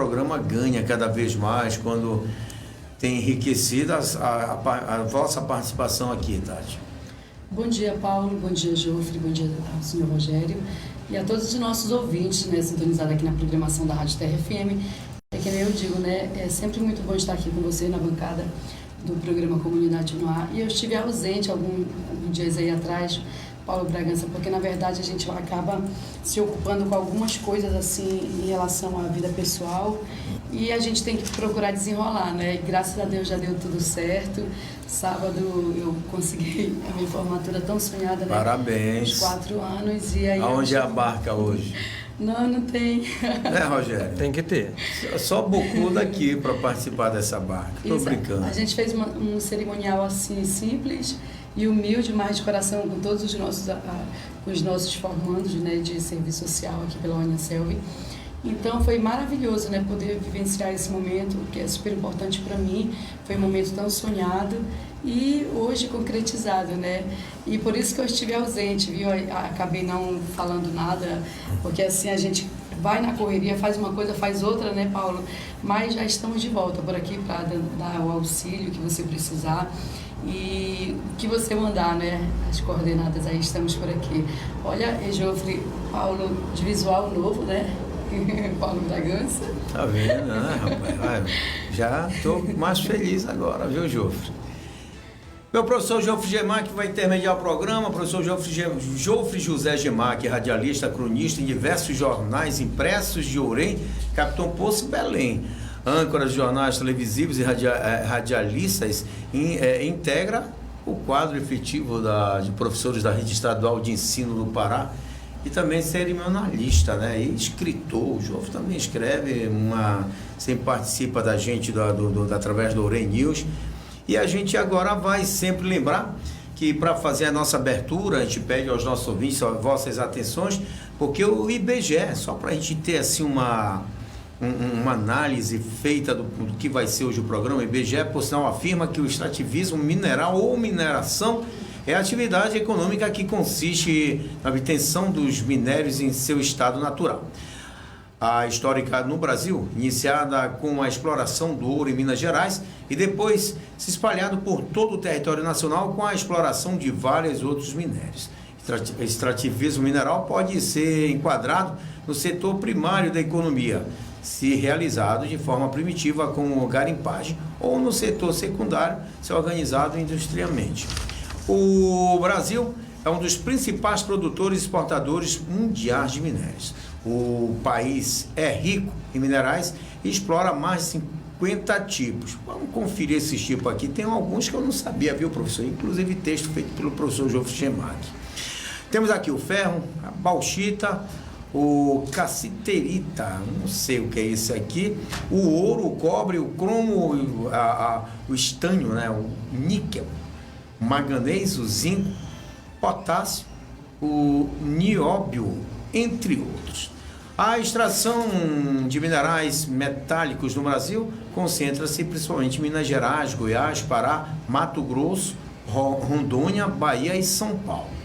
programa ganha cada vez mais quando tem enriquecido a vossa participação aqui, Tati. Bom dia, Paulo. Bom dia, Jofre. Bom dia ao senhor Rogério. E a todos os nossos ouvintes, né, sintonizados aqui na programação da Rádio Terra FM. É que nem eu digo, né, é sempre muito bom estar aqui com você na bancada do programa Comunidade no Ar. E eu estive ausente alguns dias aí atrás, Paulo Bragança, porque na verdade a gente acaba se ocupando com algumas coisas assim em relação à vida pessoal e a gente tem que procurar desenrolar, né? E graças a Deus já deu tudo certo. Sábado eu consegui a minha formatura tão sonhada, né? Parabéns. Uns 4 anos e aí... Aonde é a barca hoje? Não tem. Né, Rogério? Tem que ter. Só bocuda aqui para participar dessa barca. Tô brincando. A gente fez um cerimonial assim simples e humilde, mas de coração com todos os nossos formandos, né, de serviço social aqui pela Unicelv. Então foi maravilhoso, né, poder vivenciar esse momento, que é super importante para mim. Foi um momento tão sonhado e hoje concretizado, né? E por isso que eu estive ausente, viu? Acabei não falando nada, porque assim a gente vai na correria, faz uma coisa, faz outra, né, Paulo? Mas já estamos de volta por aqui para dar o auxílio que você precisar. E o que você mandar, né? As coordenadas aí, estamos por aqui. Olha, Jofre, Paulo de visual novo, né? Paulo Bragança. Tá vendo, né, rapaz? Já estou mais feliz agora, viu, Jofre? Meu professor Jofre Gemac vai intermediar o programa. Professor Jofre José Gemac, radialista, cronista em diversos jornais impressos de Orem, Capitão Poço e Belém. Âncora de jornais televisivos e radialistas, integra o quadro efetivo de professores da Rede Estadual de Ensino do Pará e também cerimonialista, né? E escritor. O Jofre também escreve, sempre participa da gente através do Orem News. E a gente agora vai sempre lembrar que para fazer a nossa abertura, a gente pede aos nossos ouvintes, às vossas atenções, porque o IBGE, só para a gente ter assim uma análise feita do que vai ser hoje o programa, o IBGE, por sinal, afirma que o extrativismo mineral ou mineração é a atividade econômica que consiste na obtenção dos minérios em seu estado natural. A histórica no Brasil, iniciada com a exploração do ouro em Minas Gerais e depois se espalhado por todo o território nacional com a exploração de vários outros minérios. Extrativismo mineral pode ser enquadrado no setor primário da economia, se realizado de forma primitiva como garimpagem, ou no setor secundário, se organizado industrialmente. O Brasil é um dos principais produtores e exportadores mundiais de minérios. O país é rico em minerais e explora mais de 50 tipos. Vamos conferir esses tipos aqui. Tem alguns que eu não sabia, viu, professor? Inclusive texto feito pelo professor Jofre Gemac. Temos aqui o ferro, a bauxita, o cassiterita, não sei o que é esse aqui, o ouro, o cobre, o cromo, o estânio, né? O níquel, o manganês, o zinco, potássio, o nióbio, entre outros. A extração de minerais metálicos no Brasil concentra-se principalmente em Minas Gerais, Goiás, Pará, Mato Grosso, Rondônia, Bahia e São Paulo.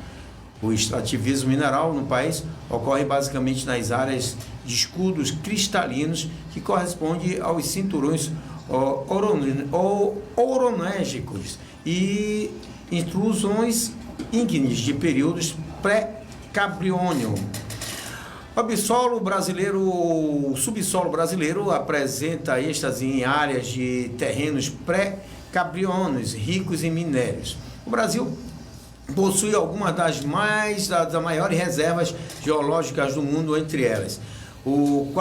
O extrativismo mineral no país ocorre basicamente nas áreas de escudos cristalinos que correspondem aos cinturões oronégicos e intrusões ígneas de períodos pré-cambriônio. O subsolo brasileiro apresenta êxtase em áreas de terrenos pré-cambriônicos ricos em minérios. O Brasil possui algumas das maiores reservas geológicas do mundo, entre elas o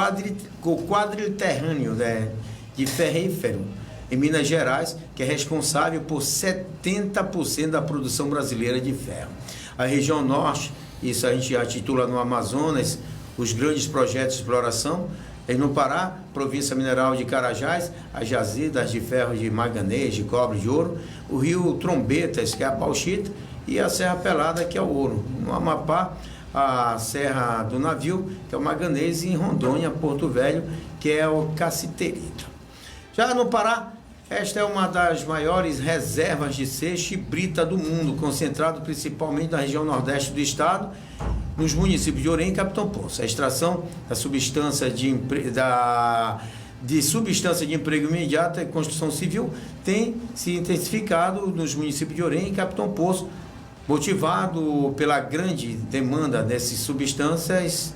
quadriterrâneo, né, de ferrífero em Minas Gerais, que é responsável por 70% da produção brasileira de ferro. A região norte, isso a gente já titula no Amazonas, os grandes projetos de exploração, e no Pará, província mineral de Carajás, as jazidas de ferro de manganês, de cobre, de ouro, o rio Trombetas, que é a bauxita, e a Serra Pelada, que é o ouro. No Amapá, a Serra do Navio, que é o manganês, e em Rondônia, Porto Velho, que é o cassiterita. Já no Pará, esta é uma das maiores reservas de seixo e brita do mundo, concentrado principalmente na região nordeste do estado, nos municípios de Orem e Capitão Poço. A extração da substância de substância de emprego imediato e construção civil tem se intensificado nos municípios de Orem e Capitão Poço, motivado pela grande demanda dessas substâncias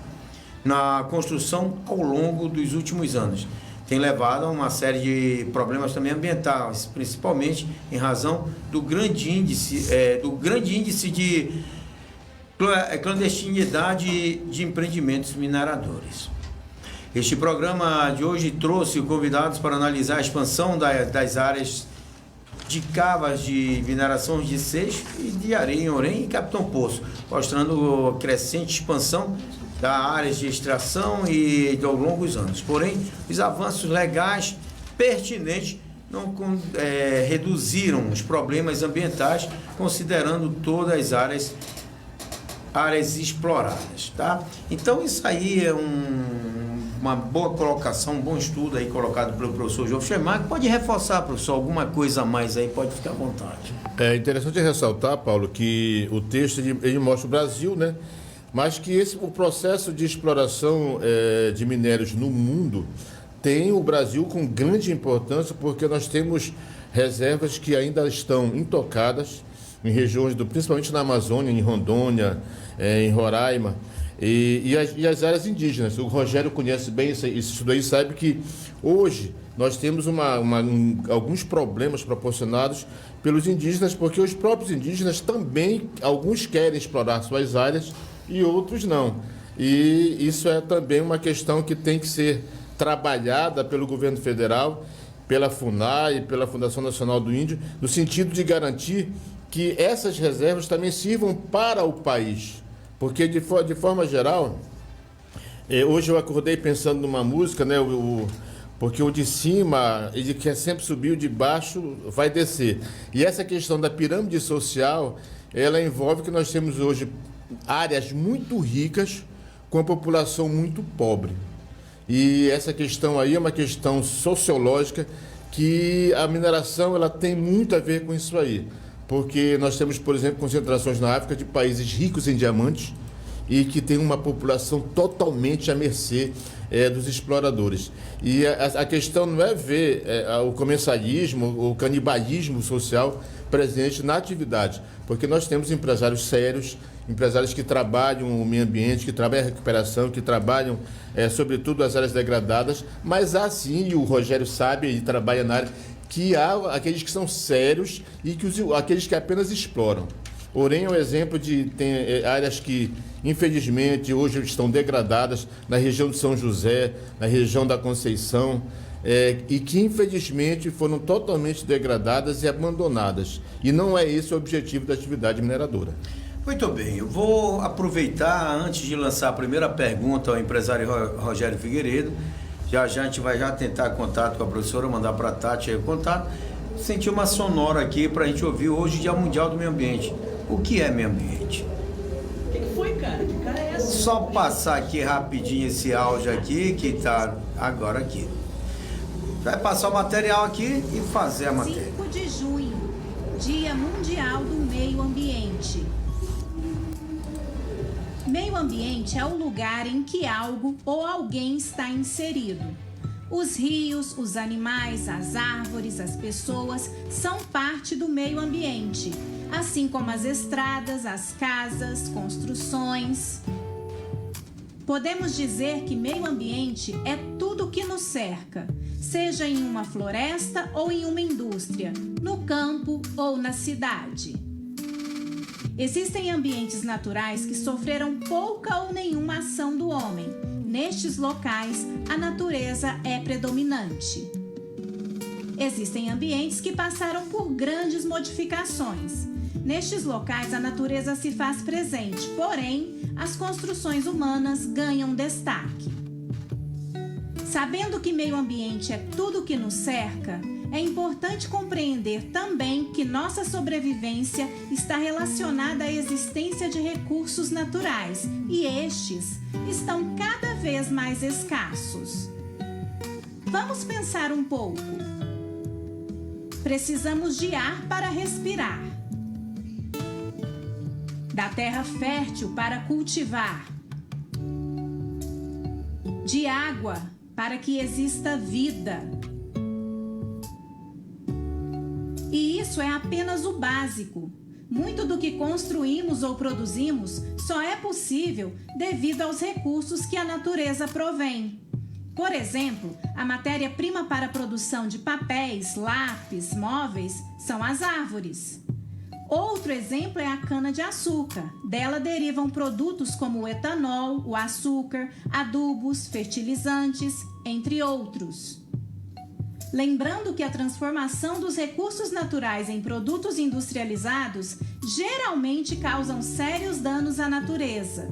na construção ao longo dos últimos anos. Tem levado a uma série de problemas também ambientais, principalmente em razão do grande índice de clandestinidade de empreendimentos mineradores. Este programa de hoje trouxe convidados para analisar a expansão das áreas de cavas de mineração de seixo e de areia em Orem e Capitão Poço, mostrando a crescente expansão das áreas de extração e ao longo dos anos. Porém, os avanços legais pertinentes não reduziram os problemas ambientais, considerando todas as áreas exploradas, tá? Então isso aí é uma boa colocação, um bom estudo aí colocado pelo professor João Chemac. Pode reforçar, professor, alguma coisa a mais aí, pode ficar à vontade. É interessante ressaltar, Paulo, que o texto ele mostra o Brasil, né? Mas que o processo de exploração de minérios no mundo tem o Brasil com grande importância, porque nós temos reservas que ainda estão intocadas em regiões, principalmente na Amazônia, em Rondônia, em Roraima, e as áreas indígenas. O Rogério conhece bem isso daí, sabe que hoje nós temos alguns problemas proporcionados pelos indígenas, porque os próprios indígenas também, alguns querem explorar suas áreas e outros não. E isso é também uma questão que tem que ser trabalhada pelo governo federal, pela FUNAI, pela Fundação Nacional do Índio, no sentido de garantir que essas reservas também sirvam para o país. Porque, de forma geral, hoje eu acordei pensando numa música, né? Porque o de cima, ele quer sempre subir, o de baixo vai descer. E essa questão da pirâmide social, ela envolve que nós temos hoje áreas muito ricas com a população muito pobre. E essa questão aí é uma questão sociológica que a mineração ela tem muito a ver com isso aí. Porque nós temos, por exemplo, concentrações na África de países ricos em diamantes e que tem uma população totalmente à mercê dos exploradores. E a questão não é ver o comensalismo, o canibalismo social presente na atividade, porque nós temos empresários sérios, empresários que trabalham o meio ambiente, que trabalham a recuperação, que trabalham, sobretudo, as áreas degradadas, mas há sim, e o Rogério sabe e trabalha na área, que há aqueles que são sérios e aqueles que apenas exploram. Orem é um exemplo tem áreas que, infelizmente, hoje estão degradadas na região de São José, na região da Conceição, e que, infelizmente, foram totalmente degradadas e abandonadas. E não é esse o objetivo da atividade mineradora. Muito bem, eu vou aproveitar, antes de lançar a primeira pergunta ao empresário Rogério Figueiredo, já a gente vai tentar contato com a professora, mandar para a Tati aí o contato, sentir uma sonora aqui para a gente ouvir hoje, Dia Mundial do Meio Ambiente. O que é meio ambiente? O que foi, cara? Que cara é essa? Só passar aqui rapidinho esse áudio aqui, que está agora aqui. Vai passar o material aqui e fazer a matéria. 5 de junho, Dia Mundial do Meio Ambiente. Meio ambiente é o lugar em que algo ou alguém está inserido. Os rios, os animais, as árvores, as pessoas são parte do meio ambiente, assim como as estradas, as casas, construções. Podemos dizer que meio ambiente é tudo o que nos cerca, seja em uma floresta ou em uma indústria, no campo ou na cidade. Existem ambientes naturais que sofreram pouca ou nenhuma ação do homem. Nestes locais, a natureza é predominante. Existem ambientes que passaram por grandes modificações. Nestes locais, a natureza se faz presente, porém, as construções humanas ganham destaque. Sabendo que meio ambiente é tudo o que nos cerca, é importante compreender também que nossa sobrevivência está relacionada à existência de recursos naturais e estes estão cada vez mais escassos. Vamos pensar um pouco. Precisamos de ar para respirar, da terra fértil para cultivar, de água para que exista vida. E isso é apenas o básico. Muito do que construímos ou produzimos só é possível devido aos recursos que a natureza provém. Por exemplo, a matéria-prima para a produção de papéis, lápis, móveis são as árvores. Outro exemplo é a cana-de-açúcar. Dela derivam produtos como o etanol, o açúcar, adubos, fertilizantes, entre outros. Lembrando que a transformação dos recursos naturais em produtos industrializados geralmente causam sérios danos à natureza.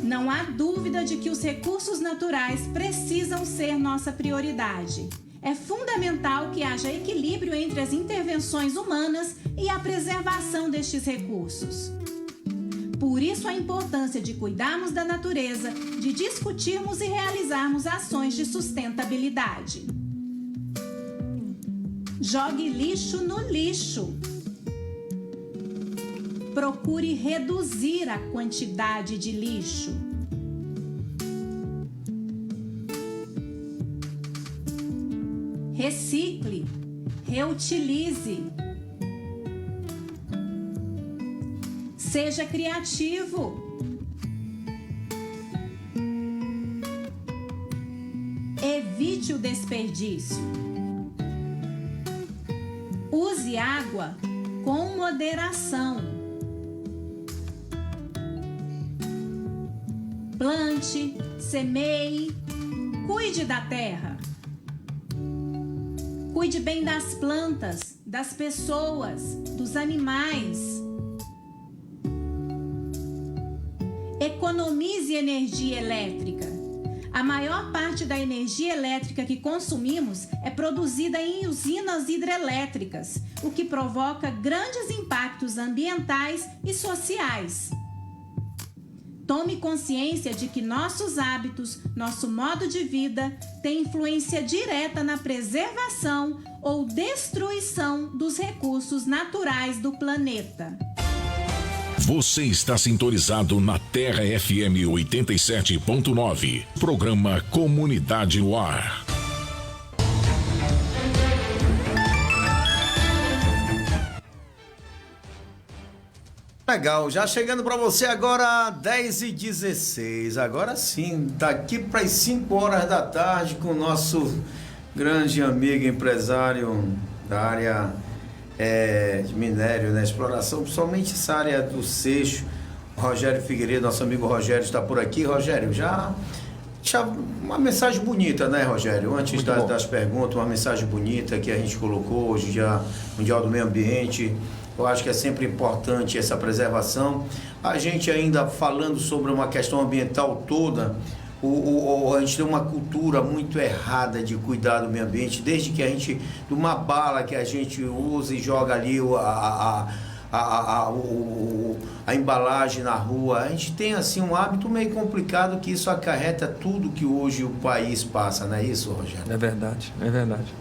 Não há dúvida de que os recursos naturais precisam ser nossa prioridade. É fundamental que haja equilíbrio entre as intervenções humanas e a preservação destes recursos. Por isso a importância de cuidarmos da natureza, de discutirmos e realizarmos ações de sustentabilidade. Jogue lixo no lixo. Procure reduzir a quantidade de lixo. Recicle, reutilize. Seja criativo. Evite o desperdício. Use água com moderação. Plante, semeie, cuide da terra. Cuide bem das plantas, das pessoas, dos animais. Economize energia elétrica. A maior parte da energia elétrica que consumimos é produzida em usinas hidrelétricas, o que provoca grandes impactos ambientais e sociais. Tome consciência de que nossos hábitos, nosso modo de vida, têm influência direta na preservação ou destruição dos recursos naturais do planeta. Você está sintonizado na Terra FM 87.9. Programa Comunidade no Ar. Legal, já chegando para você agora 10h16, agora sim, daqui para as 5 horas da tarde com o nosso grande amigo empresário da área de minério, né, exploração, principalmente essa área do Seixo, Rogério Figueiredo, nosso amigo Rogério está por aqui. Rogério, já uma mensagem bonita, né, Rogério? Antes das perguntas, uma mensagem bonita que a gente colocou hoje, Dia Mundial do Meio Ambiente. Eu acho que é sempre importante essa preservação. A gente ainda falando sobre uma questão ambiental toda, a gente tem uma cultura muito errada de cuidar do meio ambiente, desde que a gente, de uma bala que a gente usa e joga ali a embalagem na rua, a gente tem assim um hábito meio complicado que isso acarreta tudo que hoje o país passa, não é isso, Rogério? É verdade, é verdade.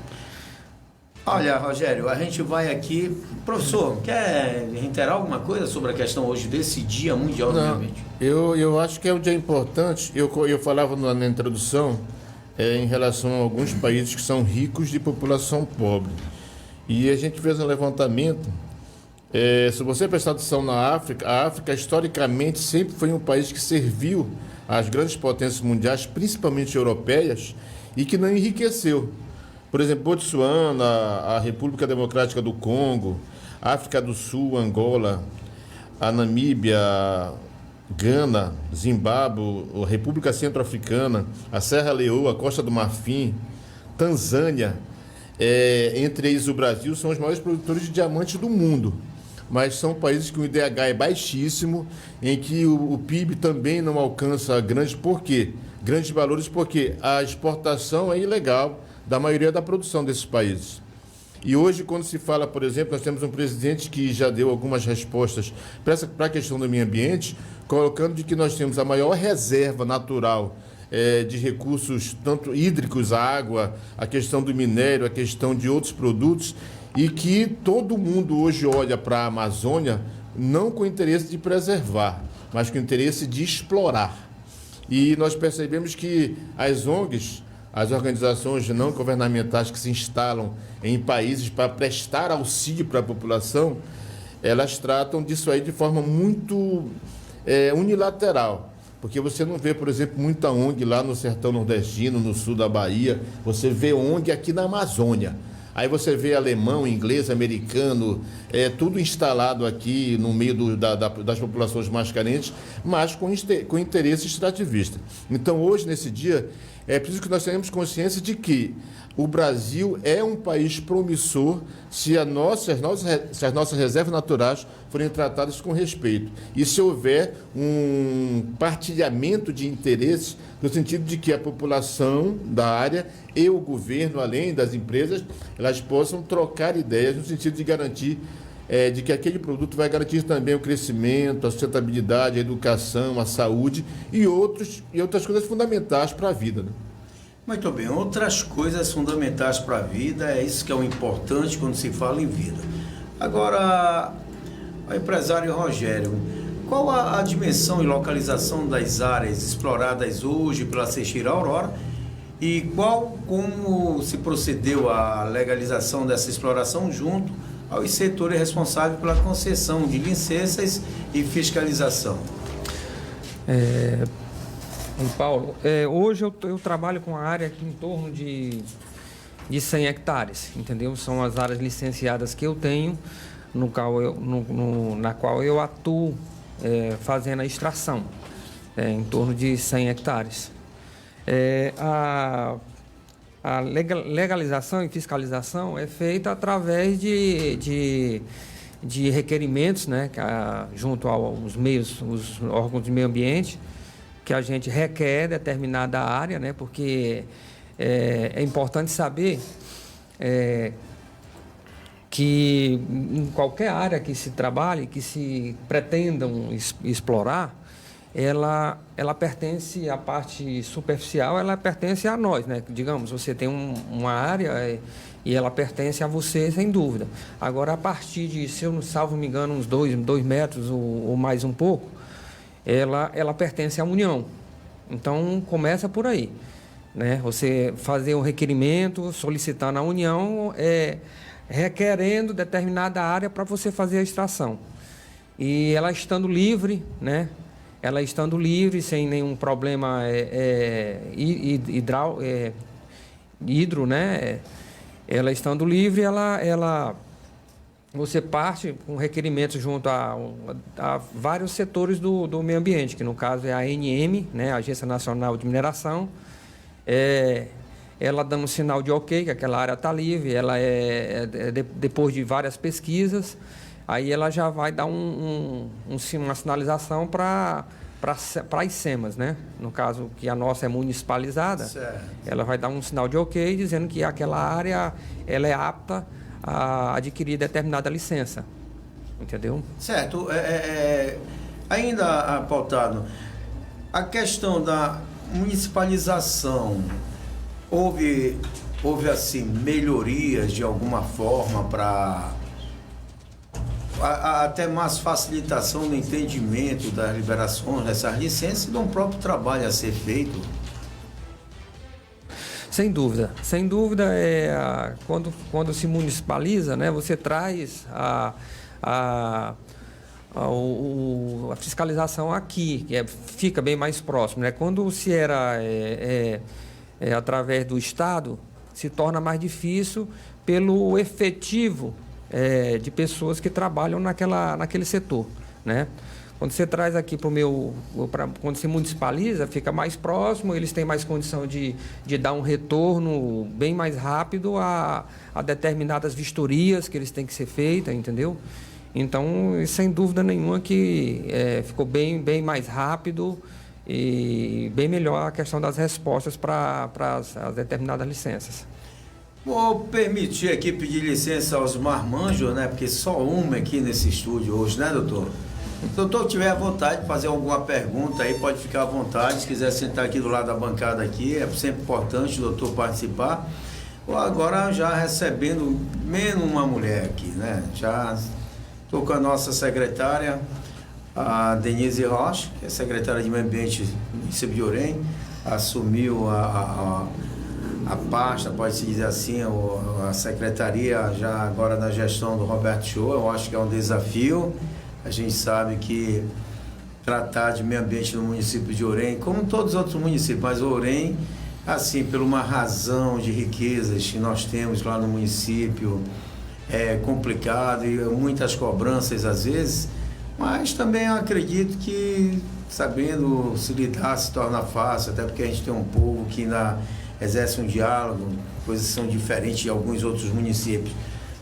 Olha, Rogério, a gente vai aqui. Professor, quer reiterar alguma coisa sobre a questão hoje desse Dia Mundial do Meio Ambiente? Eu acho que é um dia importante. Eu falava na introdução em relação a alguns países que são ricos de população pobre. E a gente fez um levantamento. Se você prestar atenção na África, a África historicamente sempre foi um país que serviu às grandes potências mundiais, principalmente europeias, e que não enriqueceu. Por exemplo, Botsuana, a República Democrática do Congo, África do Sul, Angola, a Namíbia, Gana, Zimbábue, a República Centro-Africana, a Serra Leoa, a Costa do Marfim, Tanzânia, entre eles o Brasil, são os maiores produtores de diamantes do mundo. Mas são países que o IDH é baixíssimo, em que o PIB também não alcança grandes valores, porque a exportação é ilegal da maioria da produção desses países. E hoje, quando se fala, por exemplo, nós temos um presidente que já deu algumas respostas para a questão do meio ambiente, colocando de que nós temos a maior reserva natural de recursos, tanto hídricos, a água, a questão do minério, a questão de outros produtos, e que todo mundo hoje olha para a Amazônia não com o interesse de preservar, mas com o interesse de explorar. E nós percebemos que as ONGs, as organizações não governamentais que se instalam em países para prestar auxílio para a população, elas tratam disso aí de forma muito unilateral. Porque você não vê, por exemplo, muita ONG lá no sertão nordestino, no sul da Bahia. Você vê ONG aqui na Amazônia. Aí você vê alemão, inglês, americano, tudo instalado aqui no meio das populações mais carentes, mas com interesse extrativista. Então, hoje, nesse dia, é preciso que nós tenhamos consciência de que o Brasil é um país promissor se as nossas reservas naturais forem tratadas com respeito. E se houver um partilhamento de interesses, no sentido de que a população da área e o governo, além das empresas, elas possam trocar ideias no sentido de garantir de que aquele produto vai garantir também o crescimento, a sustentabilidade, a educação, a saúde e outras coisas fundamentais para a vida, né? Muito bem, outras coisas fundamentais para a vida, é isso que é o importante quando se fala em vida. Agora, o empresário Rogério, qual a dimensão e localização das áreas exploradas hoje pela Seixeira Aurora e como se procedeu à legalização dessa exploração junto aos setores responsáveis pela concessão de licenças e fiscalização? Paulo, hoje eu trabalho com a área aqui em torno de 100 hectares, entendeu? São as áreas licenciadas que eu tenho, na qual eu atuo fazendo a extração, em torno de 100 hectares. A legalização e fiscalização é feita através de requerimentos, né, junto aos os órgãos de meio ambiente, que a gente requer determinada área, né, porque é importante saber que em qualquer área que se trabalhe, que se pretendam explorar, ela pertence à parte superficial, ela pertence a nós, né? Digamos, você tem uma área e ela pertence a você, sem dúvida. Agora, a partir de, se eu não salvo me engano, uns 2 metros ou mais um pouco, ela pertence à União. Então, começa por aí, né? Você fazer um requerimento, solicitando à União, requerendo determinada área para você fazer a extração. E ela estando livre, né? Ela estando livre, sem nenhum problema hidro, né? Ela estando livre, você parte com requerimento junto a vários setores do meio ambiente, que no caso é a ANM, né? A Agência Nacional de Mineração. Ela dando um sinal de ok, que aquela área está livre, depois de várias pesquisas, aí ela já vai dar uma sinalização para as SEMAS, né? No caso, que a nossa é municipalizada, certo. Ela vai dar um sinal de ok, dizendo que aquela área ela é apta a adquirir determinada licença, entendeu? Certo. Ainda pautado, a questão da municipalização, houve assim, melhorias de alguma forma para até mais facilitação no entendimento das liberações dessas licenças e de um próprio trabalho a ser feito? Sem dúvida, quando se municipaliza, né, você traz a fiscalização aqui, que fica bem mais próximo, né? Quando se era através do Estado, se torna mais difícil pelo efetivo de pessoas que trabalham naquele setor, né? Quando você traz aqui quando se municipaliza, fica mais próximo, eles têm mais condição de dar um retorno bem mais rápido a determinadas vistorias que eles têm que ser feitas, entendeu? Então, sem dúvida nenhuma que ficou bem mais rápido e bem melhor a questão das respostas para as determinadas licenças. Vou permitir aqui pedir licença aos marmanjos, né? Porque só uma aqui nesse estúdio hoje, né, doutor? Se o doutor tiver vontade de fazer alguma pergunta aí, pode ficar à vontade. Se quiser sentar aqui do lado da bancada aqui, é sempre importante o doutor participar. Ou agora já recebendo menos uma mulher aqui, né? Já estou com a nossa secretária, A Denise Rocha, que é secretária de Meio Ambiente do município de Orem, assumiu a pasta, pode-se dizer assim, a secretaria já agora na gestão do Roberto Show. Eu acho que é um desafio. A gente sabe que tratar de meio ambiente no município de Orem, como todos os outros municípios, mas Orem, assim, por uma razão de riquezas que nós temos lá no município, é complicado e muitas cobranças às vezes, mas também eu acredito que sabendo se lidar se torna fácil, até porque a gente tem um povo que ainda exerce um diálogo, coisas que são diferentes de alguns outros municípios.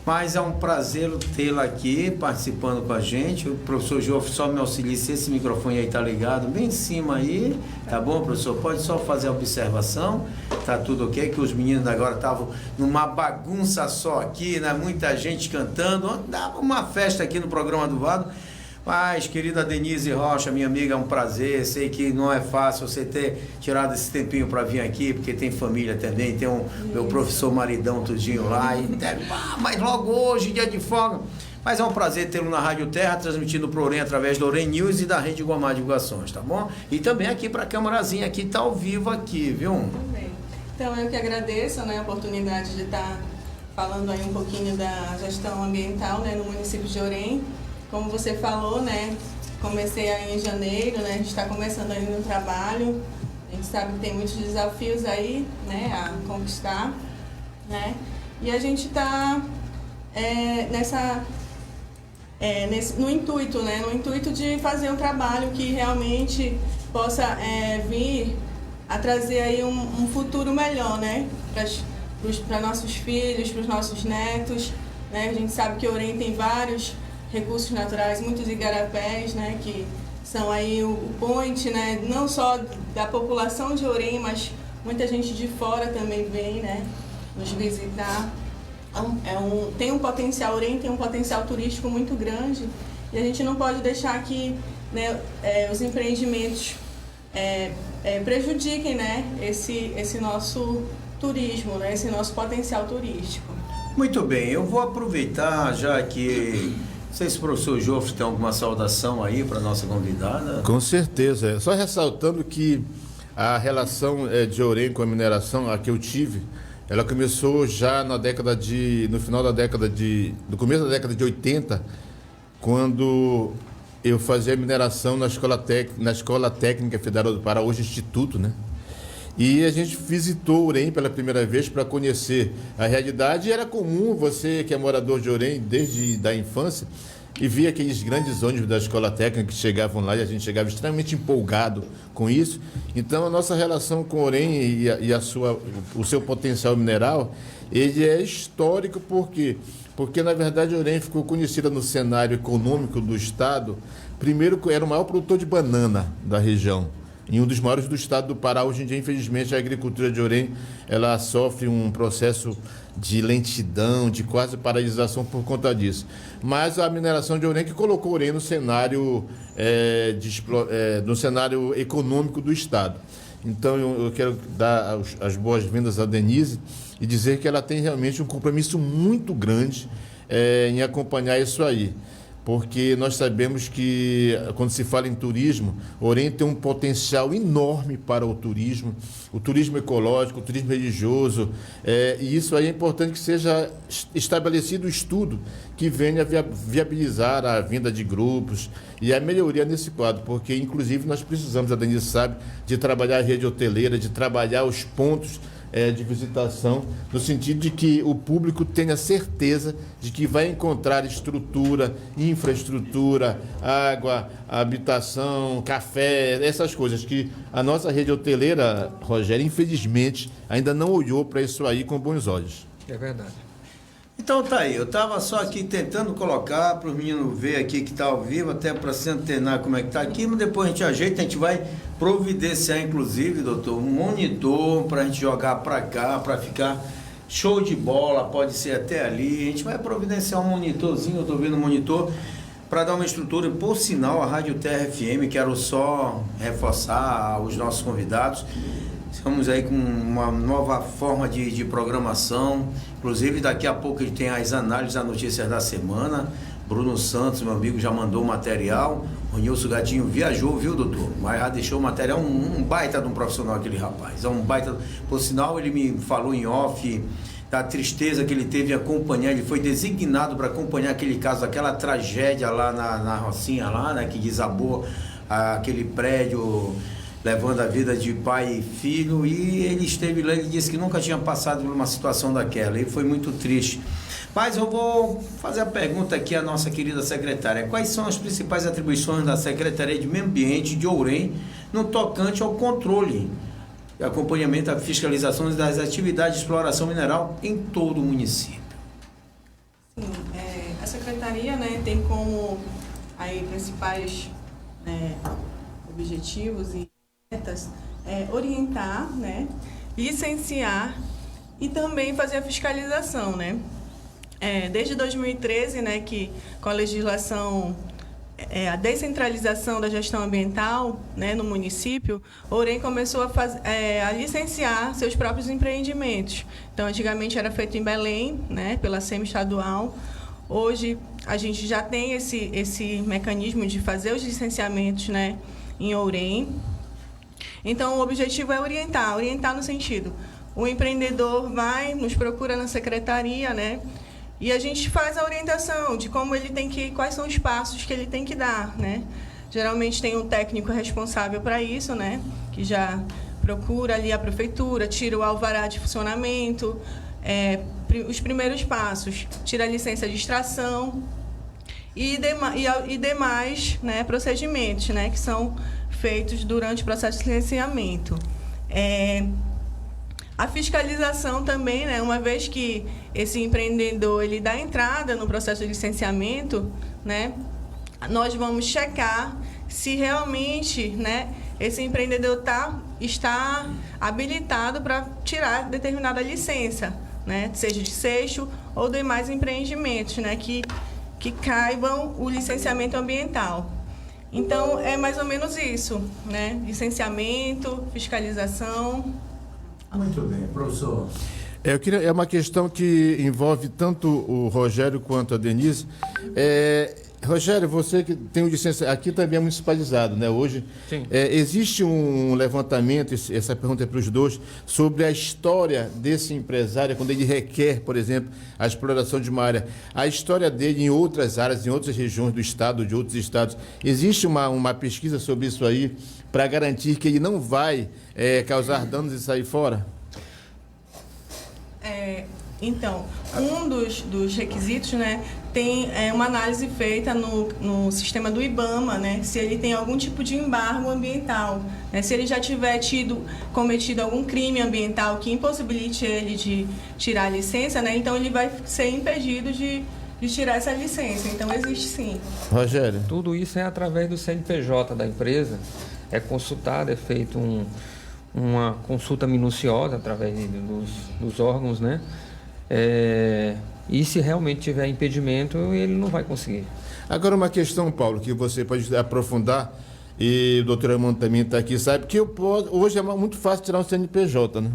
Mas é um prazer tê-la aqui participando com a gente. O professor Jofre só me auxilia se esse microfone aí está ligado bem em cima aí, tá bom, professor? Pode só fazer a observação, tá tudo ok, que os meninos agora estavam numa bagunça só aqui, né? Muita gente cantando, dava uma festa aqui no programa do Vado. Mas, querida Denise Rocha, minha amiga, é um prazer. Sei que não é fácil você ter tirado esse tempinho para vir aqui, porque tem família também, tem meu professor maridão tudinho lá, mas logo hoje, dia de folga. Mas é um prazer tê-lo na Rádio Terra, transmitindo para o Orem através do Orem News e da Rede Guamá Divulgações, tá bom? E também aqui para a câmerazinha, que tá ao vivo aqui, viu? Também. Então, eu que agradeço, né, a oportunidade de estar falando aí um pouquinho da gestão ambiental, né, no município de Orem. Como você falou, né, comecei aí em janeiro, né, a gente está começando aí no trabalho, a gente sabe que tem muitos desafios aí, né, a conquistar, né, e a gente está no intuito, né, no intuito de fazer um trabalho que realmente possa vir a trazer aí um futuro melhor, né, para nossos filhos, para os nossos netos, né, a gente sabe que Orem tem vários recursos naturais, muitos igarapés, né, que são aí o point, né, não só da população de Orem, mas muita gente de fora também vem, né, nos visitar. Tem um potencial, Orem tem um potencial turístico muito grande e a gente não pode deixar que, né, os empreendimentos prejudiquem, né, esse nosso turismo, né, esse nosso potencial turístico. Muito bem, eu vou aproveitar já que... Não sei se o professor Jofre tem alguma saudação aí para a nossa convidada. Com certeza. Só ressaltando que a relação de Orem com a mineração, a que eu tive, ela começou já no começo da década de 80, quando eu fazia mineração na Escola Técnica Federal do Pará, hoje Instituto, né? E a gente visitou Orem pela primeira vez para conhecer a realidade. E era comum você, que é morador de Orem desde a infância, e via aqueles grandes ônibus da escola técnica que chegavam lá e a gente chegava extremamente empolgado com isso. Então, a nossa relação com Orem e o seu potencial mineral, ele é histórico porque na verdade, Orem ficou conhecida no cenário econômico do Estado. Primeiro, era o maior produtor de banana da região. Em um dos maiores do estado do Pará. Hoje em dia, infelizmente, a agricultura de Orem, ela sofre um processo de lentidão, de quase paralisação por conta disso. Mas a mineração de Orem que colocou Orem no cenário, no cenário econômico do estado. Então, eu quero dar as boas-vindas à Denise e dizer que ela tem realmente um compromisso muito grande em acompanhar isso aí. Porque nós sabemos que, quando se fala em turismo, Orem tem um potencial enorme para o turismo ecológico, o turismo religioso, e isso aí é importante que seja estabelecido o estudo que venha viabilizar a vinda de grupos e a melhoria nesse quadro, porque, inclusive, nós precisamos, a Denise sabe, de trabalhar a rede hoteleira, de trabalhar os pontos de visitação, no sentido de que o público tenha certeza de que vai encontrar estrutura, infraestrutura, água, habitação, café, essas coisas que a nossa rede hoteleira, Rogério, infelizmente, ainda não olhou para isso aí com bons olhos. É verdade. Então tá aí, eu estava só aqui tentando colocar para os meninos ver aqui que está ao vivo, até para se antenar como é que está aqui, mas depois a gente ajeita, a gente vai providenciar, inclusive, doutor, um monitor para a gente jogar para cá, para ficar show de bola, pode ser até ali, a gente vai providenciar um monitorzinho, eu estou vendo um monitor, para dar uma estrutura, e por sinal, a Rádio Terra FM, quero só reforçar os nossos convidados. Estamos aí com uma nova forma de programação. Inclusive, daqui a pouco a gente tem as análises das notícias da semana. Bruno Santos, meu amigo, já mandou o material. O Nilson Gatinho viajou, viu, doutor? Mas já deixou o material um baita de um profissional, aquele rapaz. É um baita. Por sinal, ele me falou em off da tristeza que ele teve em acompanhar. Ele foi designado para acompanhar aquele caso, aquela tragédia lá na Rocinha, lá, né, que desabou aquele prédio, levando a vida de pai e filho. E ele esteve lá, ele disse que nunca tinha passado por uma situação daquela. Ele foi muito triste. Mas eu vou fazer a pergunta aqui à nossa querida secretária. Quais são as principais atribuições da Secretaria de Meio Ambiente de Ourém no tocante ao controle e acompanhamento da fiscalização das atividades de exploração mineral em todo o município? Sim, a Secretaria, né, tem como aí principais objetivos e metas orientar, né, licenciar e também fazer a fiscalização, né? Desde 2013, né, que com a legislação, a descentralização da gestão ambiental, né, no município, Ourém começou a licenciar seus próprios empreendimentos. Então, antigamente era feito em Belém, né, pela semi-estadual. Hoje, a gente já tem esse mecanismo de fazer os licenciamentos, né, em Ourém. Então, o objetivo é orientar no sentido, o empreendedor nos procura na secretaria, né, e a gente faz a orientação de como ele tem que, quais são os passos que ele tem que dar, né? Geralmente tem um técnico responsável para isso, né? Que já procura ali a prefeitura, tira o alvará de funcionamento, os primeiros passos, tira a licença de extração e demais, né, procedimentos, né, que são feitos durante o processo de licenciamento. A fiscalização também, né, uma vez que esse empreendedor ele dá entrada no processo de licenciamento, né, nós vamos checar se realmente, né, esse empreendedor está habilitado para tirar determinada licença, né, seja de seixo ou demais empreendimentos, né, que caibam o licenciamento ambiental. Então, é mais ou menos isso, né, licenciamento, fiscalização. Muito bem, professor. É uma questão que envolve tanto o Rogério quanto a Denise. Rogério, você que tem o licença, aqui também é municipalizado, né? Hoje, sim. Existe um levantamento, essa pergunta é para os dois, sobre a história desse empresário, quando ele requer, por exemplo, a exploração de uma área, a história dele em outras áreas, em outras regiões do estado, de outros estados. Existe uma pesquisa sobre isso aí, para garantir que ele não vai causar danos e sair fora? Então, um dos requisitos, né, tem uma análise feita no sistema do IBAMA, né, se ele tem algum tipo de embargo ambiental, né, se ele já tiver cometido algum crime ambiental que impossibilite ele de tirar a licença, né, então ele vai ser impedido de tirar essa licença. Então, existe sim. Rogério? Tudo isso é através do CNPJ da empresa, é consultado, é feito uma consulta minuciosa através dos órgãos, né? E se realmente tiver impedimento, ele não vai conseguir. Agora uma questão, Paulo, que você pode aprofundar, e o doutor Armando também está aqui, sabe que hoje é muito fácil tirar um CNPJ, né?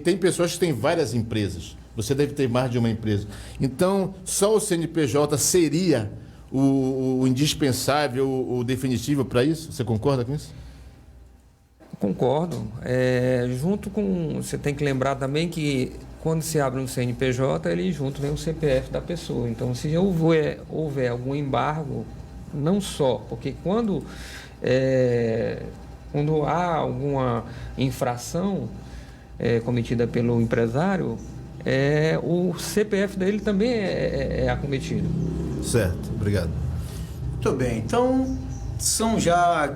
Tem pessoas que têm várias empresas, você deve ter mais de uma empresa. Então, só o CNPJ seria o indispensável, o definitivo para isso? Você concorda com isso? Concordo. Junto com... Você tem que lembrar também que quando se abre um CNPJ, ele junto vem o CPF da pessoa. Então, se houver algum embargo, não só, porque quando há alguma infração cometida pelo empresário, o CPF dele também é acometido. Certo, obrigado. Muito bem, então são já...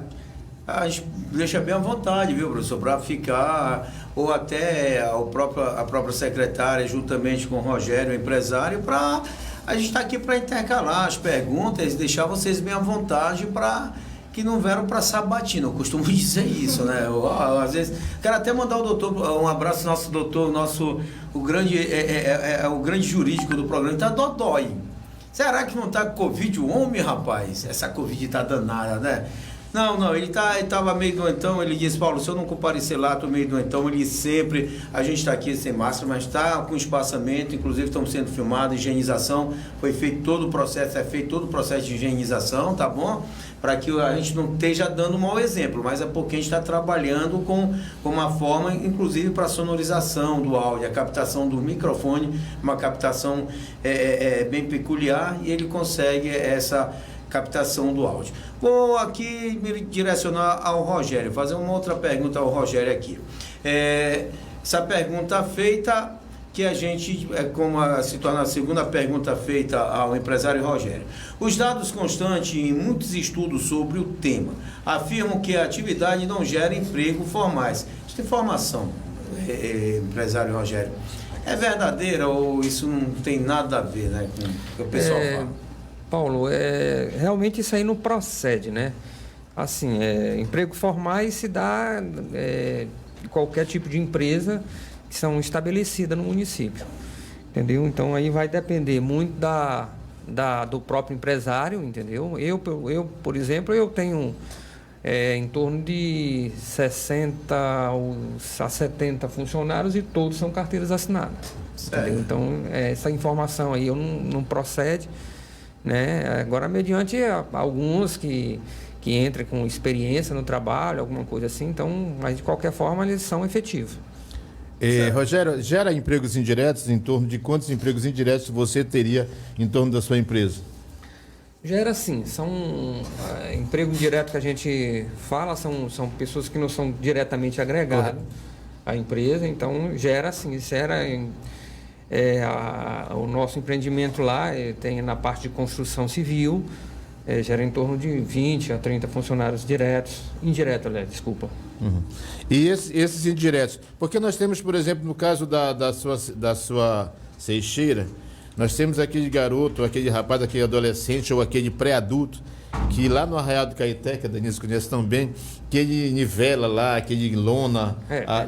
deixa bem à vontade, viu, professor, para ficar, ou até a própria secretária, juntamente com o Rogério, o empresário, a gente está aqui para intercalar as perguntas e deixar vocês bem à vontade para que não vieram para sabatina. Eu costumo dizer isso, né? Às vezes, quero até mandar ao doutor, um abraço ao nosso doutor, o grande jurídico do programa, está dodói. Será que não está com Covid o homem, rapaz? Essa Covid está danada, né? Não, ele estava meio doentão, ele disse, Paulo, se eu não comparecer lá, estou meio doentão, ele sempre, a gente está aqui sem máscara, mas está com espaçamento, inclusive estamos sendo filmados, higienização, foi feito todo o processo, de higienização, tá bom? Para que a gente não esteja dando um mau exemplo, mas é porque a gente está trabalhando com uma forma, inclusive para a sonorização do áudio, a captação do microfone, uma captação bem peculiar, e ele consegue essa captação do áudio. Vou aqui me direcionar ao Rogério, fazer uma outra pergunta ao Rogério aqui. Essa pergunta feita, que a gente, se torna a segunda pergunta feita ao empresário Rogério. Os dados constantes em muitos estudos sobre o tema afirmam que a atividade não gera emprego formais. Essa informação, empresário Rogério, é verdadeira ou isso não tem nada a ver, né, com o que o pessoal fala? Paulo, realmente isso aí não procede, né? Assim, emprego formais se dá qualquer tipo de empresa que são estabelecidas no município, entendeu? Então aí vai depender muito do próprio empresário, entendeu? Eu, por exemplo, eu tenho em torno de 60 a 70 funcionários e todos são carteiras assinadas, entendeu? Então essa informação aí não procede, né? Agora, mediante alguns que entrem com experiência no trabalho, alguma coisa assim, então, mas de qualquer forma eles são efetivos. Rogério, gera empregos indiretos? Em torno de quantos empregos indiretos você teria em torno da sua empresa? Gera sim, são emprego indireto que a gente fala, são pessoas que não são diretamente agregadas à empresa, então gera sim, o nosso empreendimento lá tem na parte de construção civil, gera em torno de 20 a 30 funcionários indiretos, desculpa. Uhum. E esses indiretos, porque nós temos, por exemplo, no caso da sua Seixeira, nós temos aquele garoto, aquele rapaz, aquele adolescente ou aquele pré-adulto, que lá no Arraial do Caeté, que a Denise conhece tão bem, que ele nivela lá, aquele lona,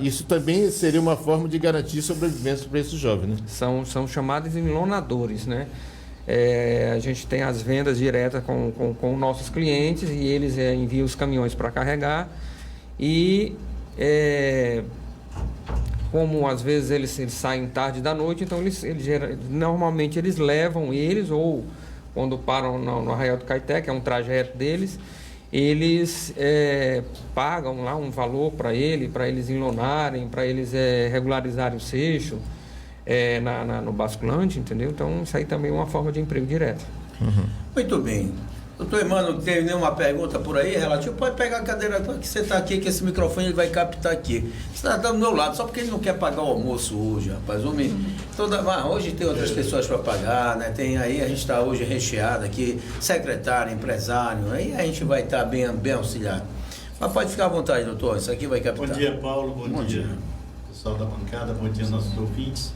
isso também seria uma forma de garantir sobrevivência para esses jovens, né? São chamados enlonadores, né? A gente tem as vendas diretas com nossos clientes e eles enviam os caminhões para carregar e como às vezes eles saem tarde da noite, então normalmente eles levam eles, ou quando param no Arraial do Caeté, que é um trajeto deles, eles pagam lá um valor para eles enlonarem, para eles regularizarem o seixo no basculante, entendeu? Então isso aí também é uma forma de emprego direto. Uhum. Muito bem. Doutor Emmanuel, não tem nenhuma pergunta por aí relativo? Pode pegar a cadeira que você está aqui, que esse microfone ele vai captar aqui. Você está do meu lado, só porque ele não quer pagar o almoço hoje, rapaz. Hoje tem outras pessoas para pagar, né? A gente está hoje recheado aqui, secretário, empresário, aí a gente vai estar bem auxiliado. Mas pode ficar à vontade, doutor, isso aqui vai captar. Bom dia, Paulo, bom dia, pessoal da bancada, bom dia, nossos ouvintes.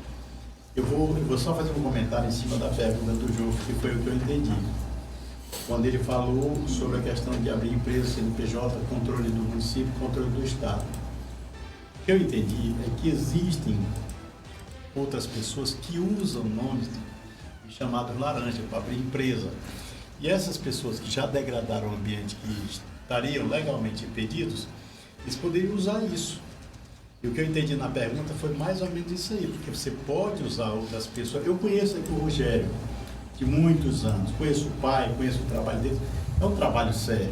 Eu vou só fazer um comentário em cima da pergunta do Jô, que foi o que eu entendi. Quando ele falou sobre a questão de abrir empresa, CNPJ, controle do município, controle do Estado. O que eu entendi é que existem outras pessoas que usam nomes chamados laranja para abrir empresa. E essas pessoas que já degradaram o ambiente, que estariam legalmente impedidos, eles poderiam usar isso. E o que eu entendi na pergunta foi mais ou menos isso aí, porque você pode usar outras pessoas. Eu conheço aqui o Rogério, de muitos anos, conheço o pai, conheço o trabalho dele, é um trabalho sério.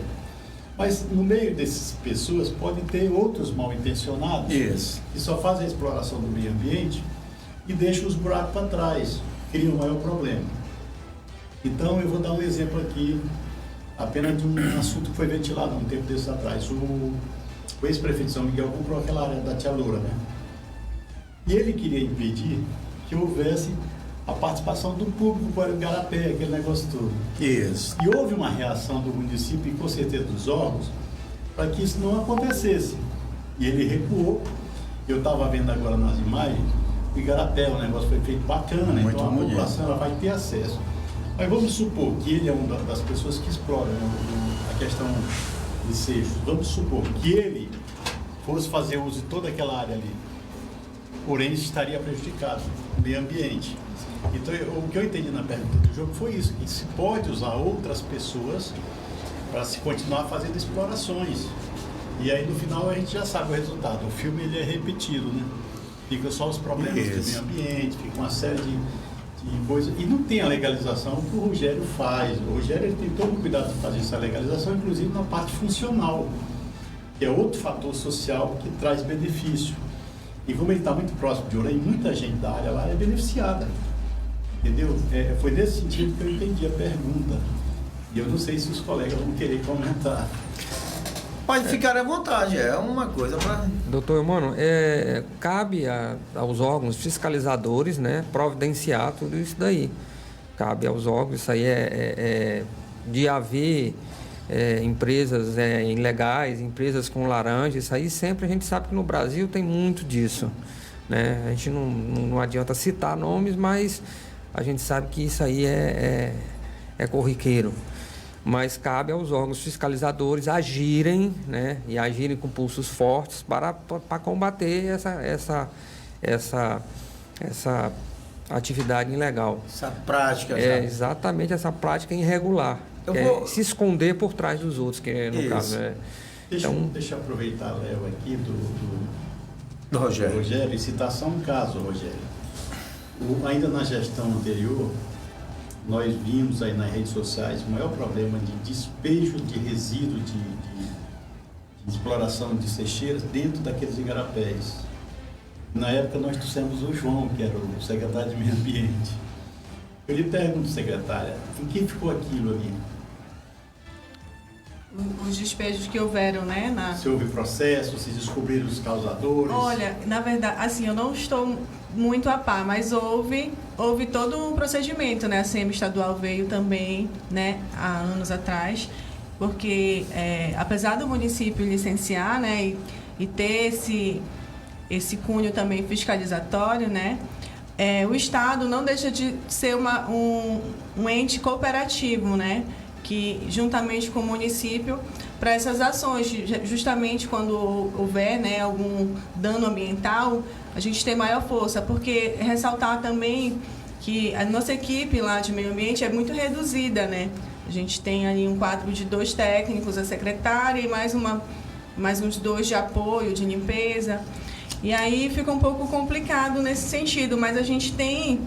Mas no meio dessas pessoas podem ter outros mal intencionados que só fazem a exploração do meio ambiente e deixam os buracos para trás, criam um maior problema. Então eu vou dar um exemplo aqui, apenas de um assunto que foi ventilado há um tempo desses atrás. O ex-prefeito de São Miguel comprou aquela área da Tia Loura, né? E ele queria impedir que houvesse a participação do público para o Igarapé, aquele negócio todo. Isso. E houve uma reação do município e com certeza dos órgãos para que isso não acontecesse. E ele recuou. Eu estava vendo agora nas imagens, o Igarapé, o negócio foi feito bacana, muito então a população ela vai ter acesso. Mas vamos supor que ele é uma das pessoas que exploram a questão de seixos. Vamos supor que ele fosse fazer uso de toda aquela área ali. Porém, estaria prejudicado o meio ambiente. Então, o que eu entendi na pergunta do jogo foi isso, que se pode usar outras pessoas para se continuar fazendo explorações. E aí no final a gente já sabe o resultado. O filme ele é repetido, né? Fica só os problemas do meio ambiente, fica uma série de coisas. E não tem a legalização que o Rogério faz. O Rogério ele tem todo o cuidado de fazer essa legalização, inclusive na parte funcional, que é outro fator social que traz benefício. E como ele está muito próximo de Orem, muita gente da área lá é beneficiada. Entendeu? Foi nesse sentido que eu entendi a pergunta. E eu não sei se os colegas vão querer comentar. Pode ficar à vontade, é uma coisa para... Doutor Eumano, cabe aos órgãos fiscalizadores, né, providenciar tudo isso daí. Cabe aos órgãos, isso aí de haver empresas ilegais, empresas com laranja, isso aí sempre a gente sabe que no Brasil tem muito disso, né? A gente não adianta citar nomes, mas a gente sabe que isso aí é corriqueiro. Mas cabe aos órgãos fiscalizadores agirem, né, e agirem com pulsos fortes para combater essa atividade ilegal. Essa prática. Exatamente essa prática irregular. Se esconder por trás dos outros, que no caso é... Deixa eu aproveitar, Léo, aqui do Rogério, e citar só um caso, Rogério. Ainda na gestão anterior, nós vimos aí nas redes sociais o maior problema de despejo de resíduo de exploração de seixeiras dentro daqueles igarapés. Na época nós trouxemos o João, que era o secretário de Meio Ambiente. Eu lhe pergunto, secretária, em que ficou aquilo ali? Os despejos que houveram, né? Se houve processo, se descobriram os causadores? Olha, na verdade, assim, eu não estou muito a par, mas houve todo um procedimento, né? A SEMA estadual veio também, né, há anos atrás, porque apesar do município licenciar, né, e ter esse cunho também fiscalizatório, né, o Estado não deixa de ser um ente cooperativo, né, que juntamente com o município para essas ações, justamente quando houver, né, algum dano ambiental, a gente tem maior força, porque ressaltar também que a nossa equipe lá de meio ambiente é muito reduzida, né? A gente tem ali um quadro de 2 técnicos, a secretária e mais uns 2 de apoio, de limpeza. E aí fica um pouco complicado nesse sentido, mas a gente tem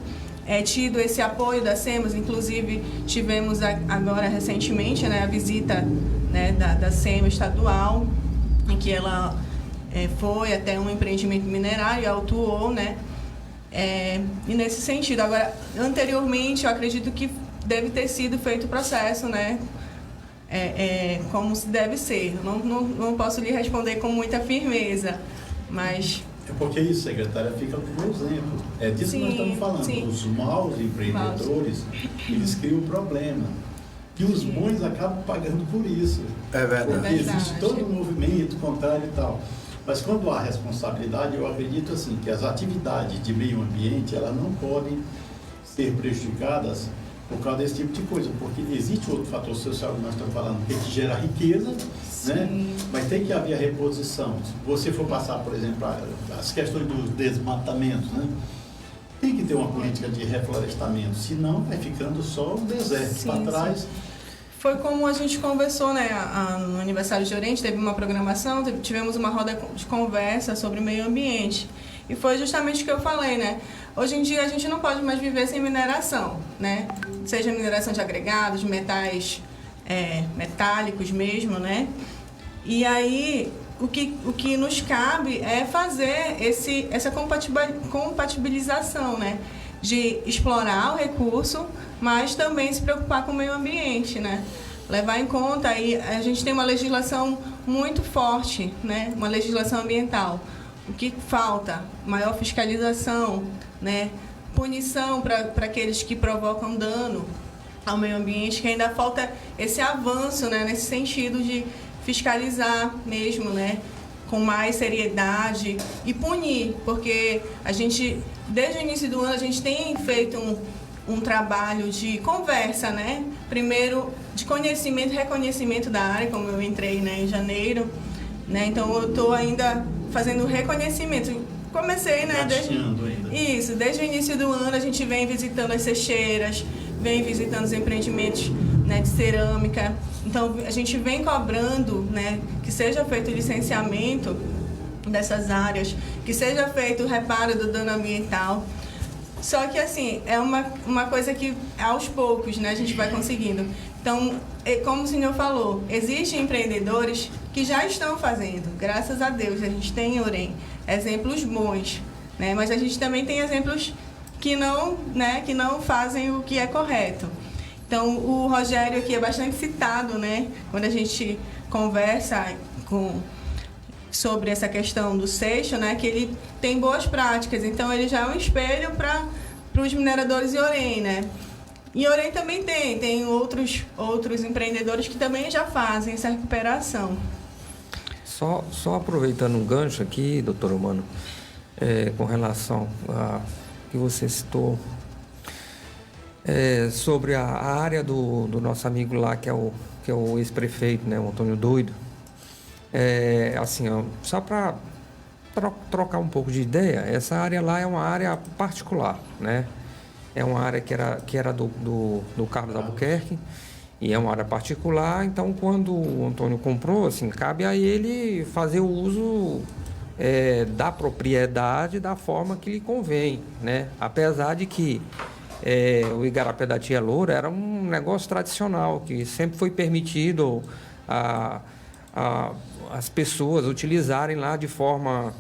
tido esse apoio da SEMAS, inclusive tivemos agora recentemente, né, a visita, né, da SEMA estadual, em que ela foi até um empreendimento minerário e atuou, né, e nesse sentido. Agora, anteriormente, eu acredito que deve ter sido feito o processo, né, como se deve ser. Não posso lhe responder com muita firmeza, mas... É porque isso, secretária, fica como exemplo. É disso que nós estamos falando. Sim. Os maus empreendedores, eles criam um problema. E os bons acabam pagando por isso. É verdade. Porque existe todo um movimento contrário e tal. Mas quando há responsabilidade, eu acredito assim, que as atividades de meio ambiente, elas não podem ser prejudicadas por causa desse tipo de coisa. Porque existe outro fator social que nós estamos falando, que gera riqueza, né? Mas tem que haver a reposição. Se você for passar, por exemplo, as questões dos desmatamentos, né? Tem que ter uma política de reflorestamento, senão vai ficando só um deserto para trás. Sim. Foi como a gente conversou, né? No aniversário de Oriente, teve uma programação, tivemos uma roda de conversa sobre meio ambiente. E foi justamente o que eu falei, né? Hoje em dia a gente não pode mais viver sem mineração, né? Seja mineração de agregados, metais metálicos mesmo, né? E aí, o que nos cabe é fazer essa compatibilização, né? De explorar o recurso, mas também se preocupar com o meio ambiente, né? Levar em conta, aí a gente tem uma legislação muito forte, né? Uma legislação ambiental. O que falta? Maior fiscalização, né? Punição para aqueles que provocam dano ao meio ambiente, que ainda falta esse avanço, né? Nesse sentido de fiscalizar mesmo, né? Com mais seriedade e punir, porque a gente, desde o início do ano, a gente tem feito um trabalho de conversa, né? Primeiro, de conhecimento e reconhecimento da área, como eu entrei, né, em janeiro, né? Então, eu estou ainda fazendo reconhecimento. Comecei, né? Desde o início do ano, a gente vem visitando as seixeiras, vem visitando os empreendimentos né, de cerâmica. Então, a gente vem cobrando, né, que seja feito o licenciamento dessas áreas, que seja feito o reparo do dano ambiental. Só que, assim, é uma coisa que aos poucos, né, a gente vai conseguindo. Então, como o senhor falou, existem empreendedores que já estão fazendo, graças a Deus. A gente tem em Orem exemplos bons, né, mas a gente também tem exemplos que não fazem o que é correto. Então, o Rogério aqui é bastante citado, né, quando a gente conversa sobre essa questão do Seixo, né, que ele tem boas práticas. Então, ele já é um espelho para os mineradores em Orem, né. Em Orem também tem outros empreendedores que também já fazem essa recuperação. Só aproveitando um gancho aqui, doutor Humano, com relação a que você citou, sobre a área do nosso amigo lá, que é o ex-prefeito, né, o Antônio Doido. Assim, ó, só para trocar um pouco de ideia, essa área lá é uma área particular, né? É uma área que era do Carlos Albuquerque, e é uma área particular. Então, quando o Antônio comprou, assim, cabe a ele fazer o uso da propriedade da forma que lhe convém, né? Apesar de que o Igarapé da Tia Loura era um negócio tradicional, que sempre foi permitido as pessoas utilizarem lá de forma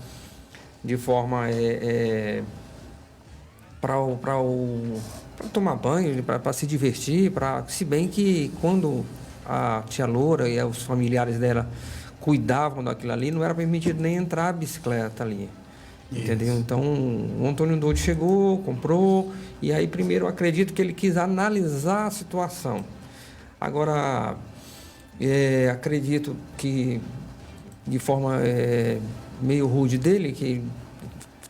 para tomar banho, para se divertir, se bem que quando a Tia Loura e os familiares dela cuidavam daquilo ali, não era permitido nem entrar a bicicleta ali. Entendeu? Então, o Antônio Doido chegou, comprou, e aí primeiro eu acredito que ele quis analisar a situação. Agora, acredito que de forma meio rude dele, que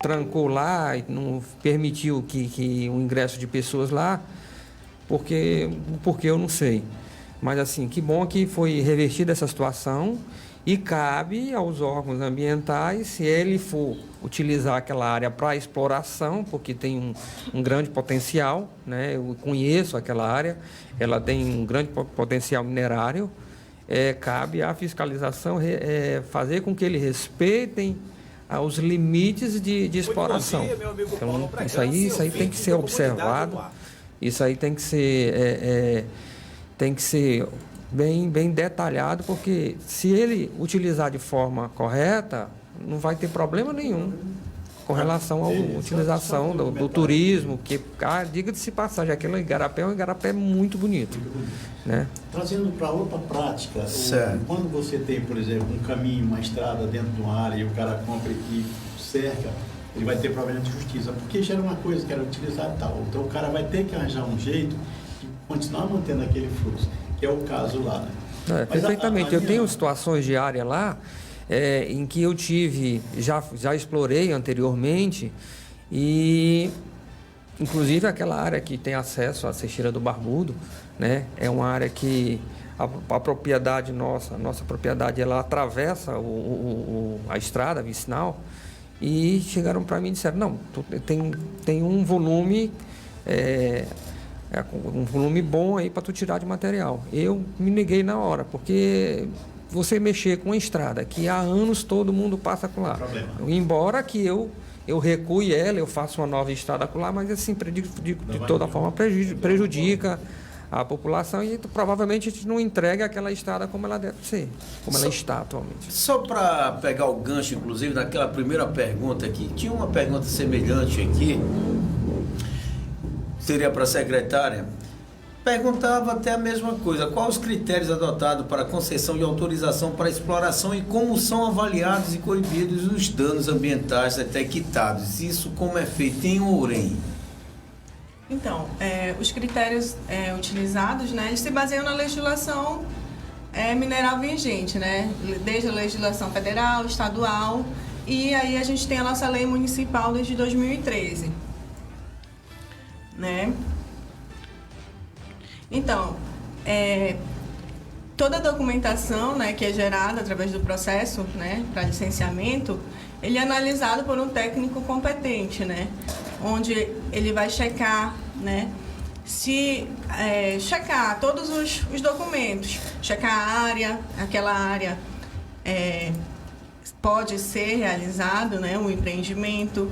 trancou lá e não permitiu que o ingresso de pessoas lá, porque eu não sei. Mas assim, que bom que foi revertida essa situação e cabe aos órgãos ambientais, se ele for utilizar aquela área para exploração, porque tem um grande potencial, né? Eu conheço aquela área, ela tem um grande potencial minerário, cabe à fiscalização fazer com que eles respeitem os limites de exploração. Então, isso aí tem que ser observado, isso aí tem que ser bem detalhado, porque se ele utilizar de forma correta, não vai ter problema nenhum com relação à utilização do turismo, que, diga-se passagem, aquele igarapé é um igarapé muito bonito. Né? Trazendo para outra prática, quando você tem, por exemplo, um caminho, uma estrada dentro de uma área e o cara compra e cerca, ele vai ter problema de justiça, porque já era uma coisa que era utilizada e tal. Então o cara vai ter que arranjar um jeito de continuar mantendo aquele fluxo, que é o caso lá, né? Perfeitamente. Eu tenho situações de área lá em que eu já explorei anteriormente, e inclusive aquela área que tem acesso à Seixeira do Barbudo, né? É uma área que a propriedade nossa propriedade, ela atravessa a estrada vicinal, e chegaram para mim e disseram, não, tem um volume um volume bom aí para tu tirar de material. Eu me neguei na hora, porque você mexer com a estrada, que há anos todo mundo passa por lá. Embora que eu recue ela, eu faço uma nova estrada por lá, mas assim, de toda forma prejudica a população, e provavelmente a gente não entrega aquela estrada como ela deve ser, como ela está atualmente. Só para pegar o gancho, inclusive, daquela primeira pergunta aqui, tinha uma pergunta semelhante aqui, seria para a secretária, perguntava até a mesma coisa, quais os critérios adotados para a concessão de autorização para exploração e como são avaliados e coibidos os danos ambientais até quitados, isso como é feito em Orem? Então, os critérios utilizados, né, eles se baseiam na legislação mineral vigente, né, desde a legislação federal, estadual, e aí a gente tem a nossa lei municipal desde 2013. Né? Então, toda a documentação, né, que é gerada através do processo, né, para licenciamento, ele é analisado por um técnico competente, né, onde ele vai checar, né, checar todos os documentos, checar a área, aquela área pode ser realizado, né, um empreendimento,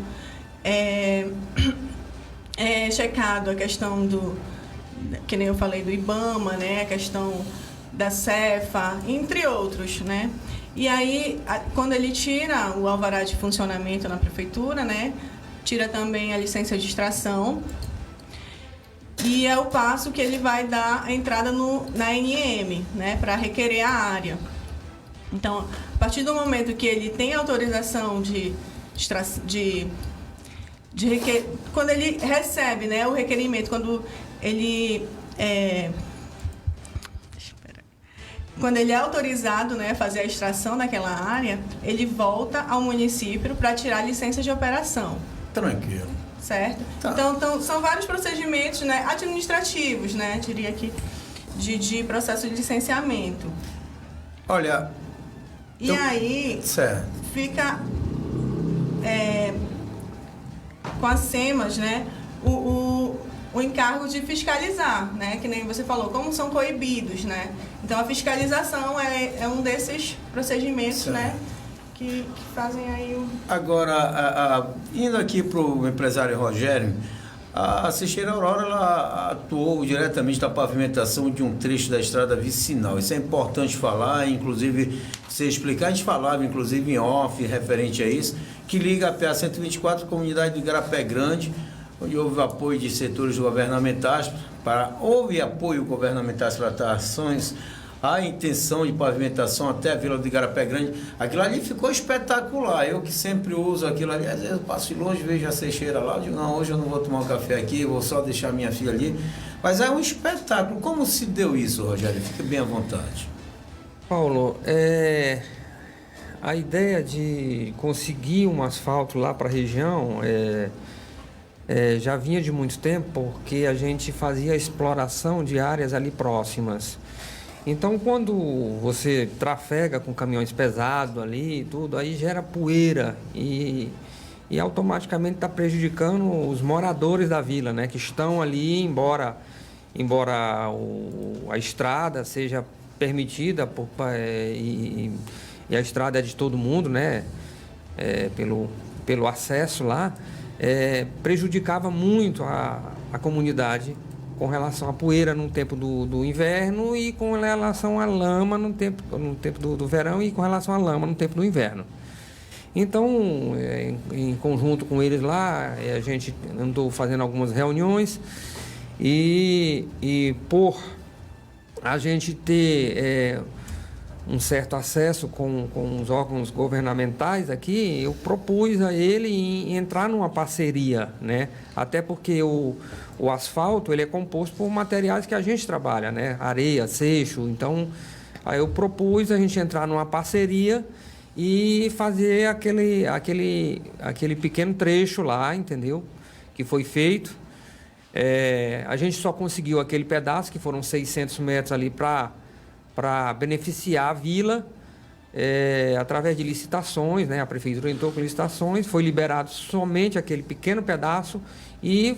checado a questão que nem eu falei, do IBAMA, né, a questão da Cefa, entre outros, né. E aí, quando ele tira o alvará de funcionamento na prefeitura, né, tira também a licença de extração, e é o passo que ele vai dar a entrada na NM, né, para requerer a área. Então, a partir do momento que ele tem autorização quando ele recebe, né, o requerimento, quando ele é autorizado, né, a fazer a extração daquela área, ele volta ao município para tirar a licença de operação. Tranquilo. Certo? Tá. Então, são vários procedimentos, né, administrativos, né, diria aqui, de processo de licenciamento. Olha... E aí, certo. fica com as SEMAS, né, o encargo de fiscalizar, né, que nem você falou, como são coibidos, né. Então, a fiscalização é um desses procedimentos, certo, né, que fazem aí o... Agora, indo aqui para o empresário Rogério, a Cicheira Aurora ela atuou diretamente na pavimentação de um trecho da estrada vicinal. Isso é importante falar, inclusive, você explicar, a gente falava, inclusive, em off, referente a isso, que liga a PA 124, comunidade do Igarapé Grande, onde houve apoio de setores governamentais, houve apoio governamental para ações, a intenção de pavimentação até a Vila do Igarapé Grande. Aquilo ali ficou espetacular. Eu que sempre uso aquilo ali, às vezes eu passo de longe, vejo a Cicheira lá, eu digo, não, hoje eu não vou tomar um café aqui, vou só deixar minha filha ali. Mas é um espetáculo. Como se deu isso, Rogério? Fique bem à vontade. Paulo, a ideia de conseguir um asfalto lá para a região já vinha de muito tempo, porque a gente fazia exploração de áreas ali próximas. Então, quando você trafega com caminhões pesados ali e tudo, aí gera poeira e automaticamente está prejudicando os moradores da vila, né? Que estão ali, embora a estrada seja permitida e a estrada é de todo mundo, né? Pelo acesso lá, prejudicava muito a comunidade com relação à poeira no tempo do inverno e com relação à lama no tempo do verão e com relação à lama no tempo do inverno. Então, em conjunto com eles lá, a gente andou fazendo algumas reuniões e por a gente ter um certo acesso com os órgãos governamentais aqui, eu propus a ele entrar numa parceria, né? Até porque o asfalto ele é composto por materiais que a gente trabalha, né? Areia, seixo. Então, aí eu propus a gente entrar numa parceria e fazer aquele pequeno trecho lá, entendeu? Que foi feito. A gente só conseguiu aquele pedaço, que foram 600 metros ali para beneficiar a vila, através de licitações, né? A prefeitura entrou com licitações, foi liberado somente aquele pequeno pedaço e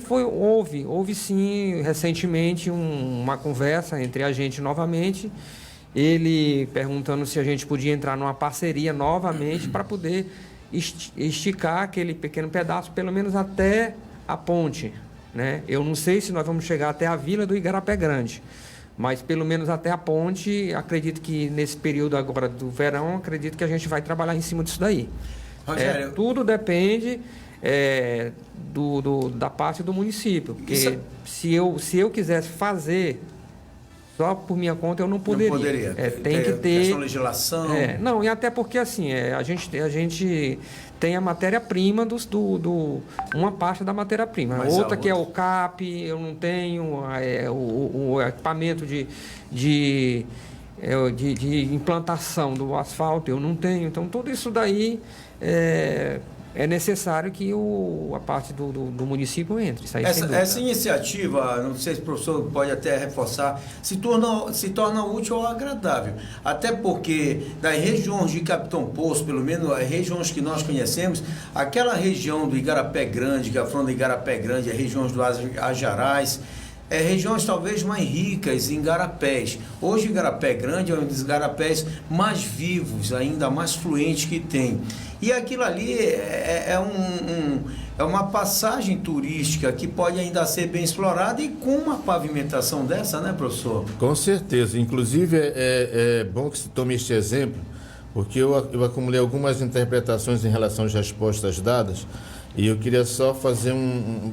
houve sim recentemente uma conversa entre a gente novamente, ele perguntando se a gente podia entrar numa parceria novamente para poder esticar aquele pequeno pedaço, pelo menos até a ponte, né? Eu não sei se nós vamos chegar até a Vila do Igarapé Grande, mas pelo menos até a ponte, acredito que nesse período agora do verão, acredito que a gente vai trabalhar em cima disso daí. Rogério, tudo depende da parte do município, porque se eu quisesse fazer só por minha conta, eu não poderia. Não poderia. Tem que ter questão de legislação. Não, e até porque assim, a gente tem a matéria-prima uma parte da matéria-prima. Outra que é o CAP, eu não tenho o equipamento de implantação do asfalto, eu não tenho. Então, tudo isso daí é necessário que a parte do município entre. Isso aí, essa iniciativa, não sei se o professor pode até reforçar, se torna útil ou agradável. Até porque das regiões de Capitão Poço, pelo menos as regiões que nós conhecemos, aquela região do Igarapé Grande, que é a fronda do Igarapé Grande, as regiões do Ajarais, regiões talvez mais ricas em igarapés. Hoje o igarapé grande é um dos igarapés mais vivos, ainda mais fluentes que tem. E aquilo ali é uma passagem turística que pode ainda ser bem explorada, e com uma pavimentação dessa, né, professor? Com certeza. Inclusive, é bom que se tome este exemplo, porque eu acumulei algumas interpretações em relação às respostas dadas, e eu queria só fazer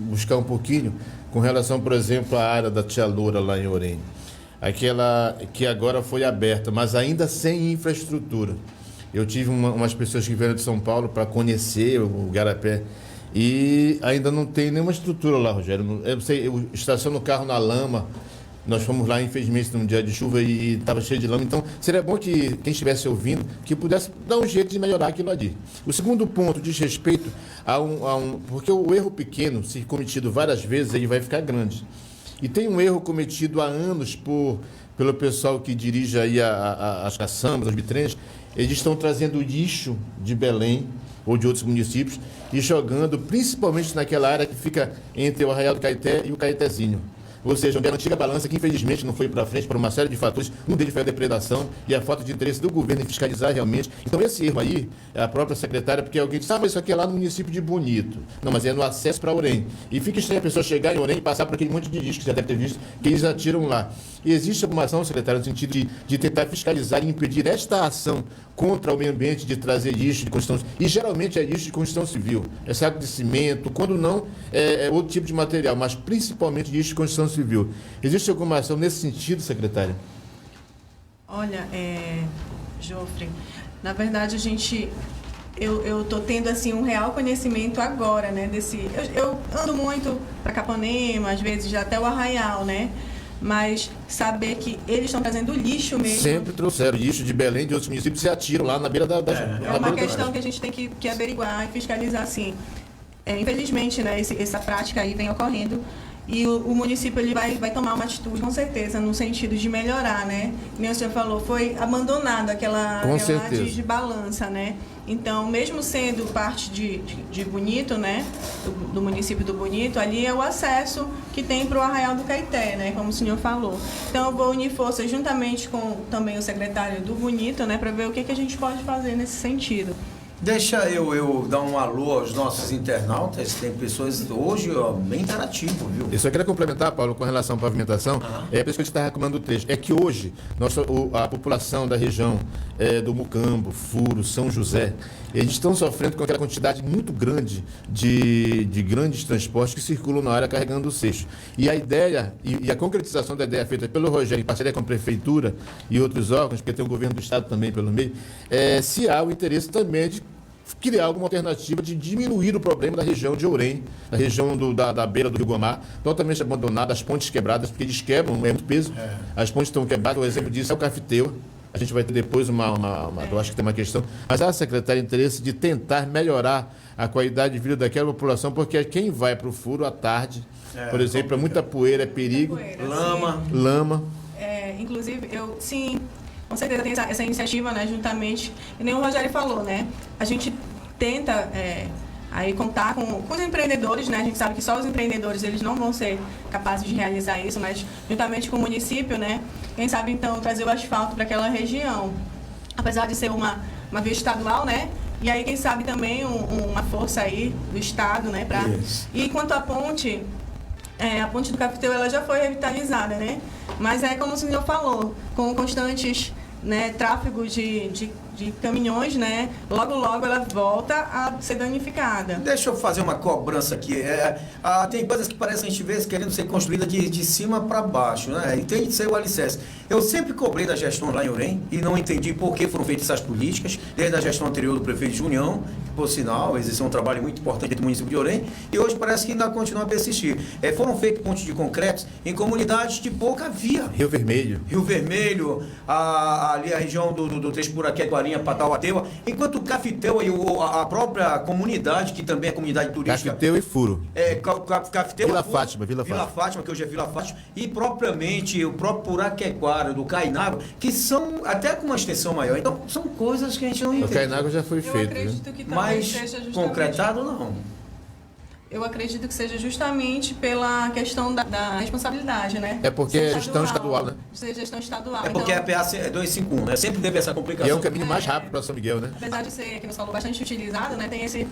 buscar um pouquinho com relação, por exemplo, à área da Tia Loura lá em Orem. Aquela que agora foi aberta, mas ainda sem infraestrutura. Eu tive umas pessoas que vieram de São Paulo para conhecer o igarapé e ainda não tem nenhuma estrutura lá, Rogério. Eu sei, eu estaciono o carro na lama. Nós fomos lá, infelizmente, num dia de chuva e estava cheio de lama. Então, seria bom que quem estivesse ouvindo, que pudesse dar um jeito de melhorar aquilo ali. O segundo ponto diz respeito porque o erro pequeno, se cometido várias vezes, ele vai ficar grande. E tem um erro cometido há anos pelo pessoal que dirige aí as caçambas, os bitrens. Eles estão trazendo lixo de Belém ou de outros municípios e jogando principalmente naquela área que fica entre o Arraial do Caeté e o Caetézinho. Ou seja, onde era a antiga balança, que infelizmente não foi para frente por uma série de fatores. Um deles foi a depredação e a falta de interesse do governo em fiscalizar realmente. Então esse erro aí, a própria secretária, porque alguém disse, mas isso aqui é lá no município de Bonito. Não, mas é no acesso para Orem. E fica estranho a pessoa chegar em Orem e passar por aquele monte de lixo que você deve ter visto, que eles atiram lá. E existe alguma ação, secretária, no sentido de tentar fiscalizar e impedir esta ação contra o meio ambiente, de trazer lixo de construção, e geralmente é lixo de construção civil, é saco de cimento, quando não é outro tipo de material, mas principalmente lixo de construção civil. Existe alguma ação nesse sentido, secretária? Olha, Jofre, na verdade eu estou tendo assim um real conhecimento agora, né, eu ando muito para Capanema, às vezes já até o Arraial, né? Mas saber que eles estão trazendo lixo mesmo. Sempre trouxeram lixo de Belém, de outros municípios, e atiram lá na beira da é uma questão que a gente tem que averiguar e fiscalizar, assim. Infelizmente, né, essa prática aí vem ocorrendo e o município ele vai tomar uma atitude, com certeza, no sentido de melhorar, né? Como o senhor falou, foi abandonado aquela de balança, né? Então, mesmo sendo parte de Bonito, né, do município do Bonito, ali é o acesso que tem para o Arraial do Caeté, né, como o senhor falou. Então, eu vou unir forças juntamente com também o secretário do Bonito, né, para ver o que a gente pode fazer nesse sentido. Deixa eu dar um alô aos nossos internautas. Tem pessoas hoje bem interativo, viu? Eu só queria complementar, Paulo, com relação à pavimentação. É por isso que a gente está recomendando o trecho. É que hoje a população da região do Mucambo, Furo, São José, eles estão sofrendo com aquela quantidade muito grande de grandes transportes que circulam na área carregando o cesto. E a ideia, e a concretização da ideia feita pelo Rogério, em parceria com a Prefeitura e outros órgãos, porque tem o governo do Estado também pelo meio, se há o interesse também de criar alguma alternativa de diminuir o problema da região de Orem, da região da beira do Rio Guamá, totalmente abandonada, as pontes quebradas, porque eles quebram, é muito peso, as pontes estão quebradas, o exemplo disso é o Cafeteu. A gente vai ter depois eu acho que tem uma questão, mas a secretária interesse de tentar melhorar a qualidade de vida daquela população, porque quem vai para o Furo à tarde, por exemplo, é muita poeira, é perigo, lama. Inclusive, sim, com certeza tem essa iniciativa, né, juntamente, e nem o Rogério falou, né, a gente tenta aí contar com os empreendedores, né, a gente sabe que só os empreendedores eles não vão ser capazes de realizar isso, mas juntamente com o município, né, quem sabe então trazer o asfalto para aquela região, apesar de ser uma via estadual, né, e aí quem sabe também uma força aí do Estado, né, para... E quanto à ponte, a ponte do Cafeteu ela já foi revitalizada, né, mas como o senhor falou, com constantes, né, tráfego de caminhões, né, logo ela volta a ser danificada. Deixa eu fazer uma cobrança aqui. Tem coisas que parecem, a gente vê, querendo ser construídas de cima para baixo, né? E tem que ser o alicerce. Eu sempre cobrei da gestão lá em Orem e não entendi por que foram feitas essas políticas, desde a gestão anterior do prefeito Junião, que, por sinal, existe um trabalho muito importante do município de Orem, e hoje parece que ainda continua a persistir. Foram feitos pontes de concreto em comunidades de pouca via. Rio Vermelho, ali a região do trecho por aqui, Guarinha, Patauateua, enquanto o Cafeteu e a própria comunidade, que também é comunidade turística... Cafeteu e Furo. Cafeteu, Vila Furo, Fátima, que hoje é Vila Fátima, e propriamente o próprio Puraquequara, do Cainágua, que são até com uma extensão maior. Então, são coisas que a gente não entende. O Cainágua já foi feito, acredito que mas seja justamente... concretado, não. Eu acredito que seja justamente pela questão da responsabilidade, né? É porque é gestão estadual, né? Seja gestão estadual. É porque então, a PA é 251, né? Sempre teve essa complicação. E é o caminho mais rápido para São Miguel, né? apesar de ser, que você falou, bastante utilizado, né? Tem esse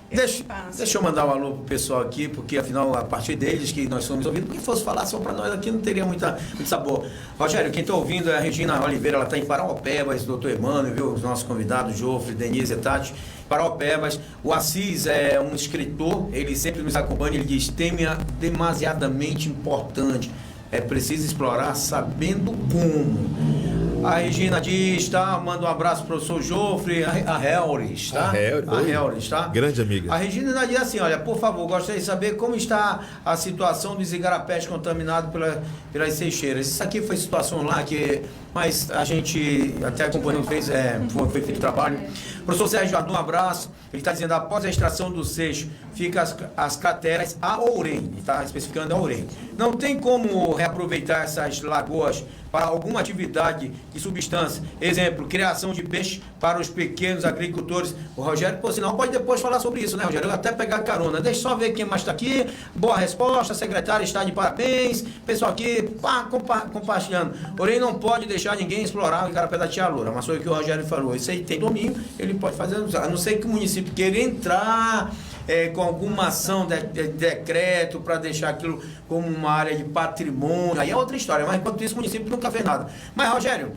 Deixa eu mandar um alô pro pessoal aqui, porque afinal, a partir deles que nós somos ouvidos, quem fosse falar só para nós aqui não teria muito sabor. Rogério, quem está ouvindo é a Regina Oliveira, ela está em Paraopebas, doutor Emmanuel, viu? Os nossos convidados, Jofre, Denise e Tati. Paraopebas, o Assis é um escritor, ele sempre nos acompanha, ele diz, tema demasiadamente importante, é preciso explorar sabendo como. A Regina diz, tá? Manda um abraço pro professor Jofre, a Helris, tá? A Helris, tá? Grande amiga. A Regina diz assim, olha, por favor, gostaria de saber como está a situação dos igarapés contaminados pelas seixeiras. Isso aqui foi situação lá que... Mas a gente até acompanhou, foi feito trabalho. Professor Sérgio Jardim, um abraço. Ele está dizendo, após a extração do seixo, fica as crateras a Ourém, está especificando a Ourém. Não tem como reaproveitar essas lagoas para alguma atividade de substância. Exemplo, criação de peixe para os pequenos agricultores. O Rogério, por sinal, pode depois falar sobre isso, né, Rogério? Eu até pegar carona. Deixa só ver quem mais está aqui. Boa resposta, secretário está de parabéns. Pessoal aqui, compartilhando. Porém, não pode deixar ninguém explorar o igarapé da Tia Loura. Mas foi o que o Rogério falou. Isso aí tem domínio, ele pode fazer, a não ser que o município queira entrar com alguma ação de decreto para deixar aquilo como uma área de patrimônio. Aí é outra história, mas enquanto isso o município nunca fez nada. Mas, Rogério,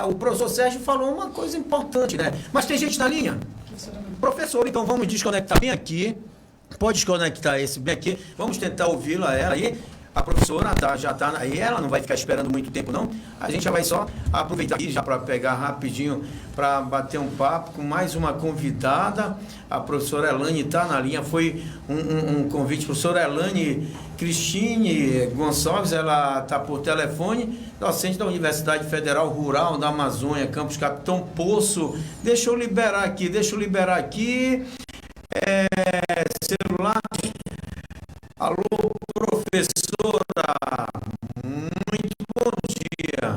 o professor Sérgio falou uma coisa importante, né? Mas tem gente na linha? Professor, então vamos desconectar bem aqui. Pode desconectar esse bem aqui. Vamos tentar ouvi-la, ela aí. A professora já está aí, ela não vai ficar esperando muito tempo, não. A gente já vai só aproveitar aqui já para pegar rapidinho para bater um papo com mais uma convidada. A professora Elane está na linha, foi um convite. Professora Elane Cristine Gonçalves, ela está por telefone, docente da Universidade Federal Rural da Amazônia, campus Capitão Poço. Deixa eu liberar aqui. Celular. Alô, professora, muito bom dia.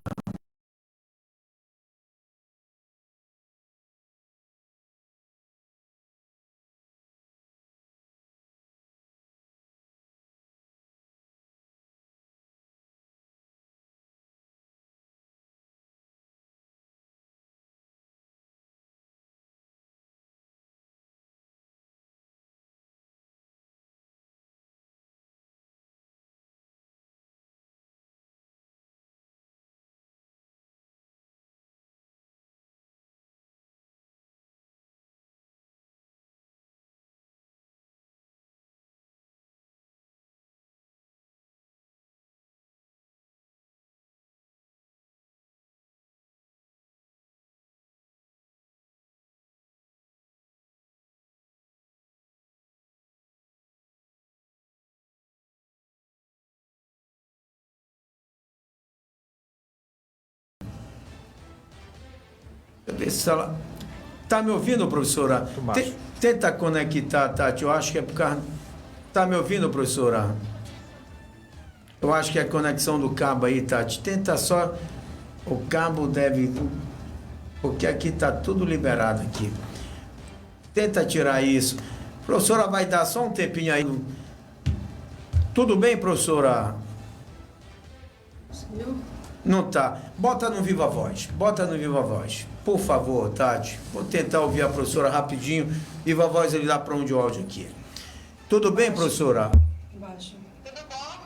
Ver se ela... Tá me ouvindo, professora? Tenta conectar, Tati. Eu acho que é por causa... Tá me ouvindo, professora? Eu acho que é a conexão do cabo aí, Tati. Tenta só... O cabo deve... Porque aqui tá tudo liberado aqui. Tenta tirar isso. Professora, vai dar só um tempinho aí. Tudo bem, professora? Não tá. Bota no Viva Voz. Por favor, Tati. Vou tentar ouvir a professora rapidinho. Viva Voz, ele dá para onde o áudio aqui. Tudo bem, professora? Baixo. Tudo bom?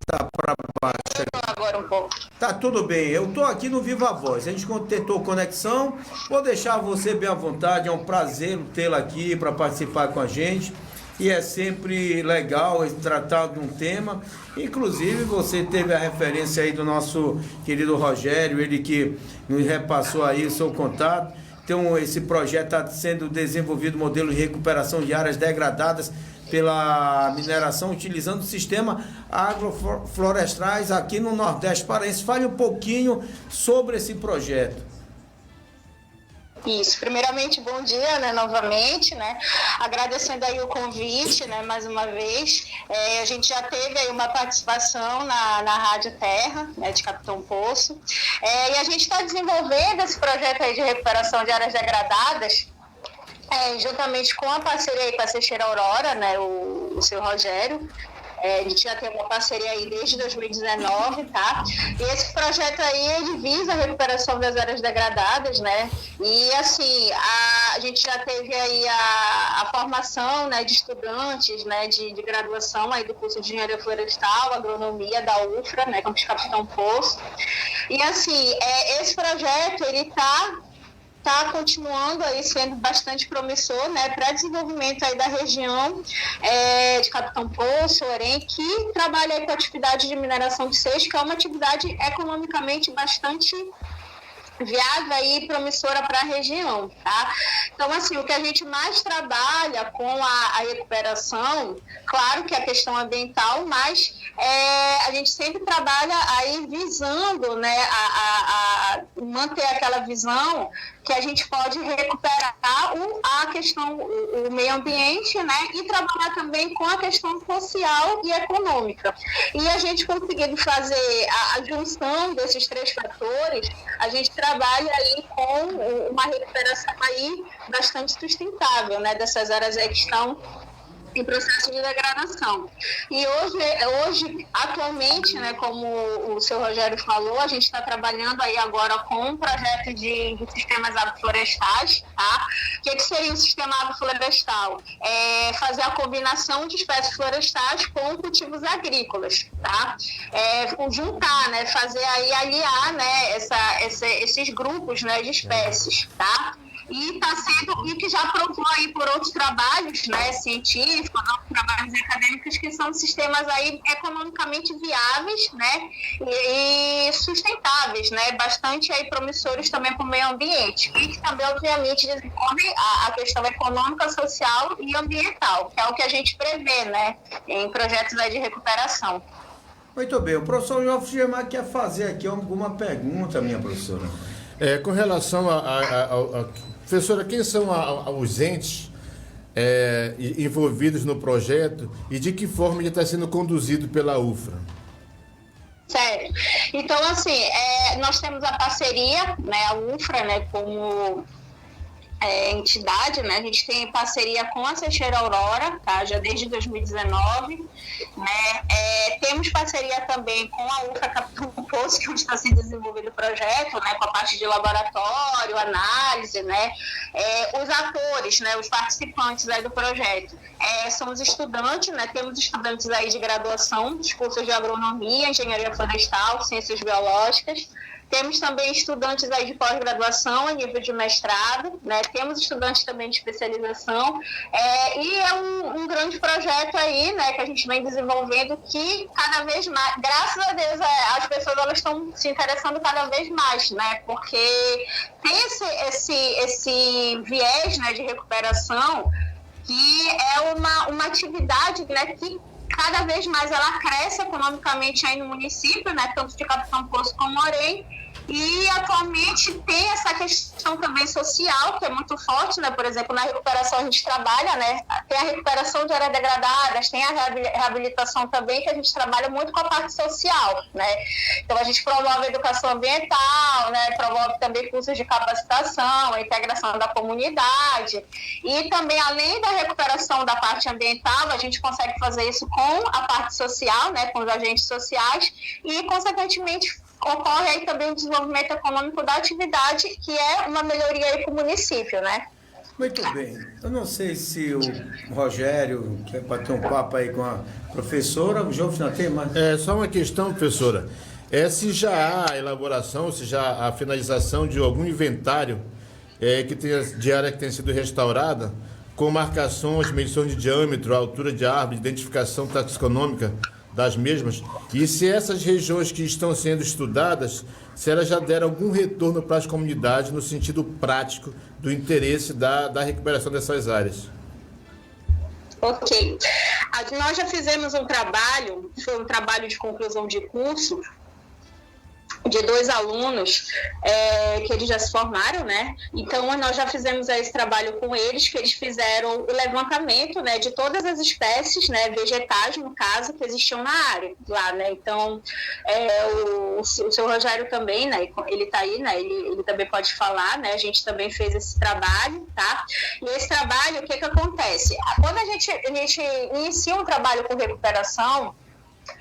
Tá para baixo. Agora um pouco. Tá tudo bem. Eu tô aqui no Viva Voz. A gente tentou conexão. Vou deixar você bem à vontade. É um prazer tê-la aqui para participar com a gente. E é sempre legal tratar de um tema. Inclusive, você teve a referência aí do nosso querido Rogério, ele que nos repassou aí o seu contato. Então, esse projeto está sendo desenvolvido, modelo de recuperação de áreas degradadas pela mineração, utilizando o sistema agroflorestais aqui no Nordeste Paraense. Fale um pouquinho sobre esse projeto. Isso, primeiramente, bom dia, né, novamente, né, agradecendo aí o convite, né, mais uma vez, a gente já teve aí uma participação na Rádio Terra, né, de Capitão Poço, e a gente está desenvolvendo esse projeto aí de recuperação de áreas degradadas Juntamente com a parceria aí com a Seixeira Aurora, né, o seu Rogério, a gente já tem uma parceria aí desde 2019, tá? E esse projeto aí, ele visa a recuperação das áreas degradadas, né? E, assim, a gente já teve aí a formação, né, de estudantes, né, de graduação aí do curso de Engenharia Florestal, Agronomia da UFRA, né, Campus Capitão Poço. E, assim, esse projeto, ele está continuando aí sendo bastante promissor, né, para desenvolvimento aí da região de Capitão Poço, Orem, que trabalha aí com a atividade de mineração de seixo, que é uma atividade economicamente bastante viável e promissora para a região, tá? Então, assim, o que a gente mais trabalha com a recuperação, claro que é a questão ambiental, mas a gente sempre trabalha aí visando, né, a manter aquela visão que a gente pode recuperar a questão, o meio ambiente, né, e trabalhar também com a questão social e econômica. E a gente conseguindo fazer a junção desses três fatores, a gente trabalha aí com uma recuperação aí bastante sustentável, né, dessas áreas aí que estão em processo de degradação. E hoje, atualmente, né, como o seu Rogério falou, a gente está trabalhando aí agora com um projeto de sistemas agroflorestais, tá? O que seria um sistema agroflorestal? Fazer a combinação de espécies florestais com cultivos agrícolas, tá? Juntar, né, fazer aí, aliar, né, esses grupos, né, de espécies, tá? E que já provou aí por outros trabalhos, né, científicos, outros trabalhos acadêmicos, que são sistemas aí economicamente viáveis, né, e sustentáveis, né, bastante aí promissores também para o meio ambiente, e que também, obviamente, desenvolve a questão econômica, social e ambiental, que é o que a gente prevê, né, em projetos aí de recuperação. Muito bem, o professor Joffre Gemac quer fazer aqui alguma pergunta, minha professora. Com relação professora, quem são os entes envolvidos no projeto e de que forma ele está sendo conduzido pela UFRA? Certo. Então, assim, nós temos a parceria, né, a UFRA, né, como entidade, né, a gente tem parceria com a Seixeira Aurora, tá, já desde 2019, né, temos parceria também com a UFRA Capitão Poço, que está sendo desenvolvido o projeto, né, com a parte de laboratório, análise, né, os atores, né, os participantes aí do projeto, são os estudantes, né, temos estudantes aí de graduação, dos cursos de agronomia, engenharia florestal, ciências biológicas. Temos também estudantes aí de pós-graduação a nível de mestrado, né? Temos estudantes também de especialização, e é um grande projeto aí, né, que a gente vem desenvolvendo, que cada vez mais, graças a Deus, as pessoas elas estão se interessando cada vez mais, né, porque tem esse viés, né, de recuperação, que é uma atividade, né, que cada vez mais ela cresce economicamente aí no município, né, tanto de Capitão Poço como Orem, e atualmente tem essa questão também social, que é muito forte, né, por exemplo, na recuperação a gente trabalha, né, tem a recuperação de áreas degradadas, tem a reabilitação também, que a gente trabalha muito com a parte social, né, então a gente promove a educação ambiental, né, promove também cursos de capacitação, a integração da comunidade, e também, além da recuperação da parte ambiental, a gente consegue fazer isso com a parte social, né, com os agentes sociais, e, consequentemente, ocorre aí também o desenvolvimento econômico da atividade, que é uma melhoria aí para o município, né? Muito bem. Eu não sei se o Rogério quer bater um papo aí com a professora, o Joffre não tem mais. Só uma questão, professora. Se já há a elaboração, se já há a finalização de algum inventário de área que tenha sido restaurada, com marcações, medições de diâmetro, altura de árvore, identificação taxonômica das mesmas, e se essas regiões que estão sendo estudadas, se elas já deram algum retorno para as comunidades no sentido prático do interesse da recuperação dessas áreas. Ok. Nós já fizemos um trabalho, foi um trabalho de conclusão de curso, de 2 alunos que eles já se formaram, né? Então, nós já fizemos esse trabalho com eles, que eles fizeram o levantamento, né, de todas as espécies, né, vegetais, no caso, que existiam na área lá, né? Então, o seu Rogério também, né, ele está aí, né, ele também pode falar, né? A gente também fez esse trabalho, tá? E esse trabalho, o que acontece? Quando a gente inicia um trabalho com recuperação,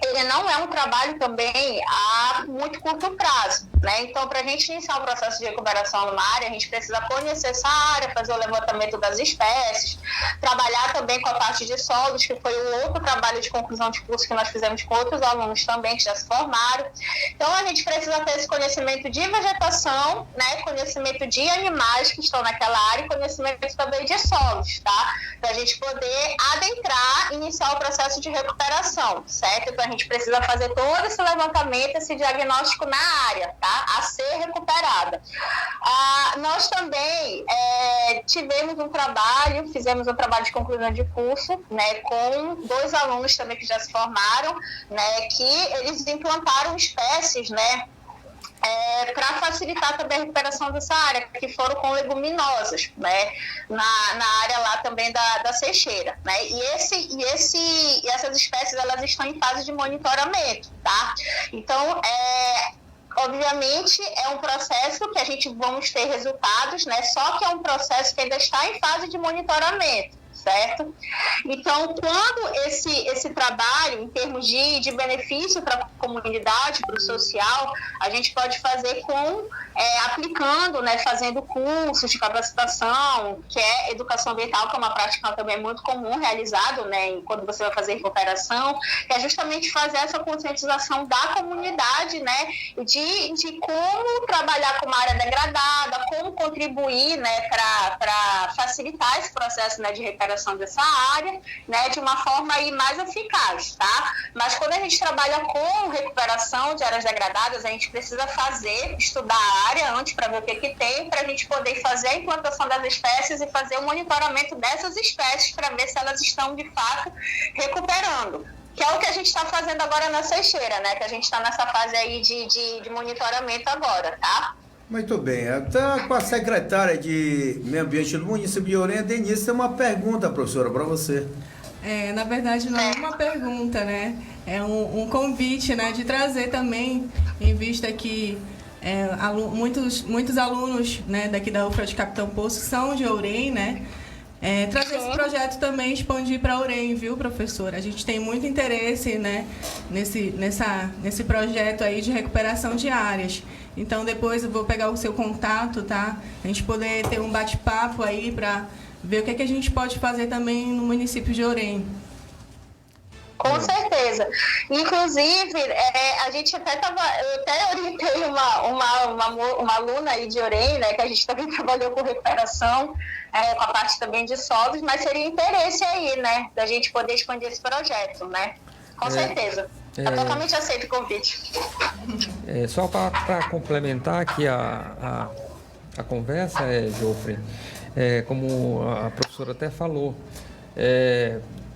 ele não é um trabalho também a muito curto prazo, né? Então, para a gente iniciar um processo de recuperação numa área, a gente precisa conhecer essa área, fazer o levantamento das espécies, trabalhar também com a parte de solos, que foi o outro trabalho de conclusão de curso que nós fizemos com outros alunos também, que já se formaram. Então, a gente precisa ter esse conhecimento de vegetação, né? Conhecimento de animais que estão naquela área e conhecimento também de solos, tá? Para a gente poder adentrar e iniciar o processo de recuperação, certo? Então, a gente precisa fazer todo esse levantamento, esse diagnóstico na área, tá? A ser recuperada. Nós também fizemos um trabalho de conclusão de curso, né, com 2 alunos também que já se formaram, né, que eles implantaram espécies, né, para facilitar também a recuperação dessa área, que foram com leguminosas, né, na área lá também da Seixeira, né, e essas espécies, elas estão em fase de monitoramento, tá? Então, obviamente, é um processo que a gente vamos ter resultados, né, só que é um processo que ainda está em fase de monitoramento, certo? Então, quando esse trabalho, em termos de benefício para a comunidade, para o social, a gente pode fazer aplicando, né, fazendo cursos de capacitação, que é educação ambiental, que é uma prática também muito comum, realizado, né, quando você vai fazer recuperação, que é justamente fazer essa conscientização da comunidade, né, de como trabalhar com uma área degradada, como contribuir, né, para facilitar esse processo, né, de recuperação dessa área, né, de uma forma aí mais eficaz, tá? Mas quando a gente trabalha com recuperação de áreas degradadas, a gente precisa estudar a área antes para ver o que tem, para a gente poder fazer a implantação das espécies e fazer o monitoramento dessas espécies para ver se elas estão de fato recuperando. Que é o que a gente está fazendo agora na Seixeira, né? Que a gente está nessa fase aí de monitoramento agora, tá? Muito bem. Até com a secretária de Meio Ambiente do município de Orem, Denise, tem uma pergunta, professora, para você. Na verdade, não é uma pergunta, né? É um convite, né, de trazer também, em vista que muitos alunos, né, daqui da UFRA de Capitão Poço são de Orem, né? Trazer esse projeto também, expandir para Orem, viu, professora? A gente tem muito interesse, né, nesse projeto aí de recuperação de áreas. Então, depois eu vou pegar o seu contato, tá? A gente poder ter um bate-papo aí para ver o que a gente pode fazer também no município de Orem. Com certeza. Inclusive, a gente eu até orientei uma aluna aí de Orem, né, que a gente também trabalhou com recuperação, com a parte também de solos, mas seria interesse aí, né, da gente poder expandir esse projeto, né? Com certeza. Eu totalmente aceito o convite. Só para complementar aqui a conversa, Jofre, como a professora até falou,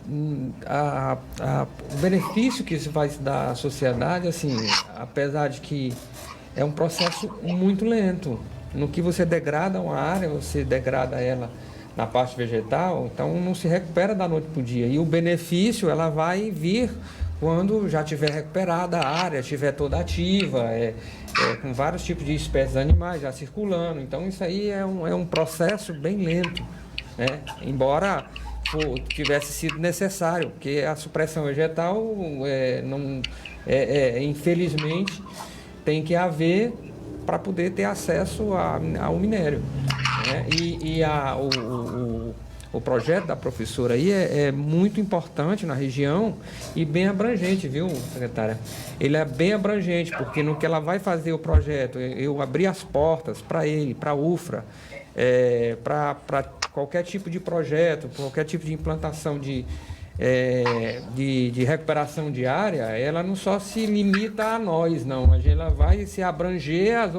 o benefício que isso vai dar à sociedade, assim, apesar de que é um processo muito lento. No que você degrada uma área, você degrada ela na parte vegetal, então não se recupera da noite para o dia. E o benefício, ela vai vir quando já estiver recuperada a área, estiver toda ativa, com vários tipos de espécies animais já circulando. Então isso aí é um processo bem lento, né? Embora tivesse sido necessário, porque a supressão vegetal, infelizmente, tem que haver para poder ter acesso ao minério, né? O projeto da professora aí é muito importante na região e bem abrangente, viu, secretária? Ele é bem abrangente, porque no que ela vai fazer o projeto, eu abri as portas para ele, para a UFRA, para qualquer tipo de projeto, qualquer tipo de implantação de recuperação de área, ela não só se limita a nós, não. Ela vai se abranger às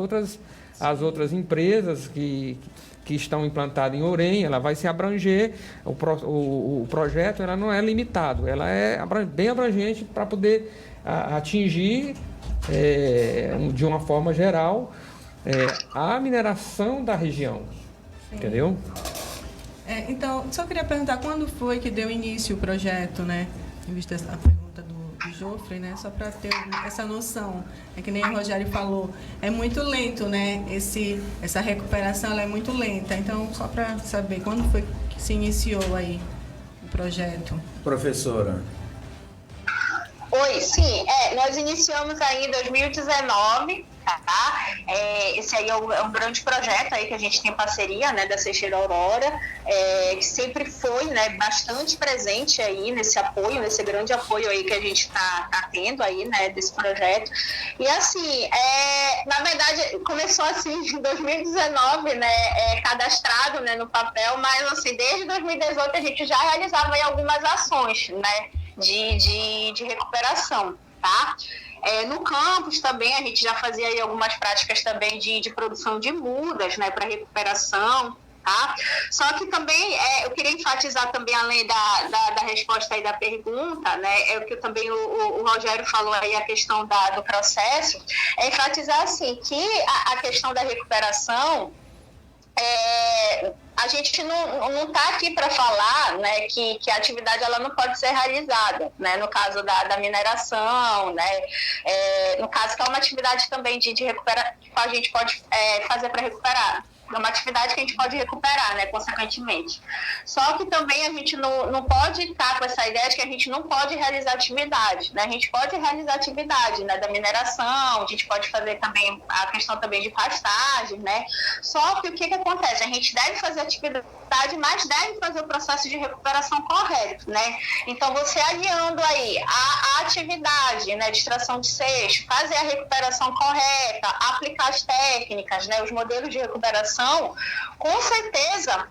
outras empresas que estão implantadas em Orem, ela vai se abranger. O projeto ela não é limitado, ela é bem abrangente para poder atingir de uma forma geral, a mineração da região. Sim. Entendeu? Então, só queria perguntar quando foi que deu início o projeto, né? Em vista da pergunta do Jofre, né? Só para ter essa noção. É que nem o Rogério falou, é muito lento, né? Essa recuperação ela é muito lenta. Então, só para saber quando foi que se iniciou aí o projeto. Professora. Oi, sim. Nós iniciamos aí em 2019. Tá? Esse aí é um grande projeto aí que a gente tem parceria, né, da Seixeira Aurora, que sempre foi, né, bastante presente aí nesse apoio, nesse grande apoio aí que a gente tá tendo aí, né, desse projeto. E assim, na verdade, começou assim em 2019, né, cadastrado, né, no papel, mas assim, desde 2018 a gente já realizava aí algumas ações, né, de recuperação, tá? No campus também a gente já fazia aí algumas práticas também de produção de mudas, né, para recuperação, tá? Só que também eu queria enfatizar também, além da resposta aí da pergunta, né, é o que também o Rogério falou aí, a questão do processo, enfatizar assim que a questão da recuperação, a gente não está aqui para falar, né, que a atividade ela não pode ser realizada, né, no caso da mineração, né, no caso que é uma atividade também de recuperar, que a gente pode fazer para recuperar. É uma atividade que a gente pode recuperar, né, consequentemente. Só que também a gente não pode estar com essa ideia de que a gente não pode realizar atividade, né? A gente pode realizar atividade, né, da mineração, a gente pode fazer também a questão também de pastagem, né? Só que o que acontece? A gente deve fazer atividade, mas deve fazer o processo de recuperação correto, né? Então, você aliando aí a atividade, né, de extração de seixo, fazer a recuperação correta, aplicar as técnicas, né, os modelos de recuperação, com certeza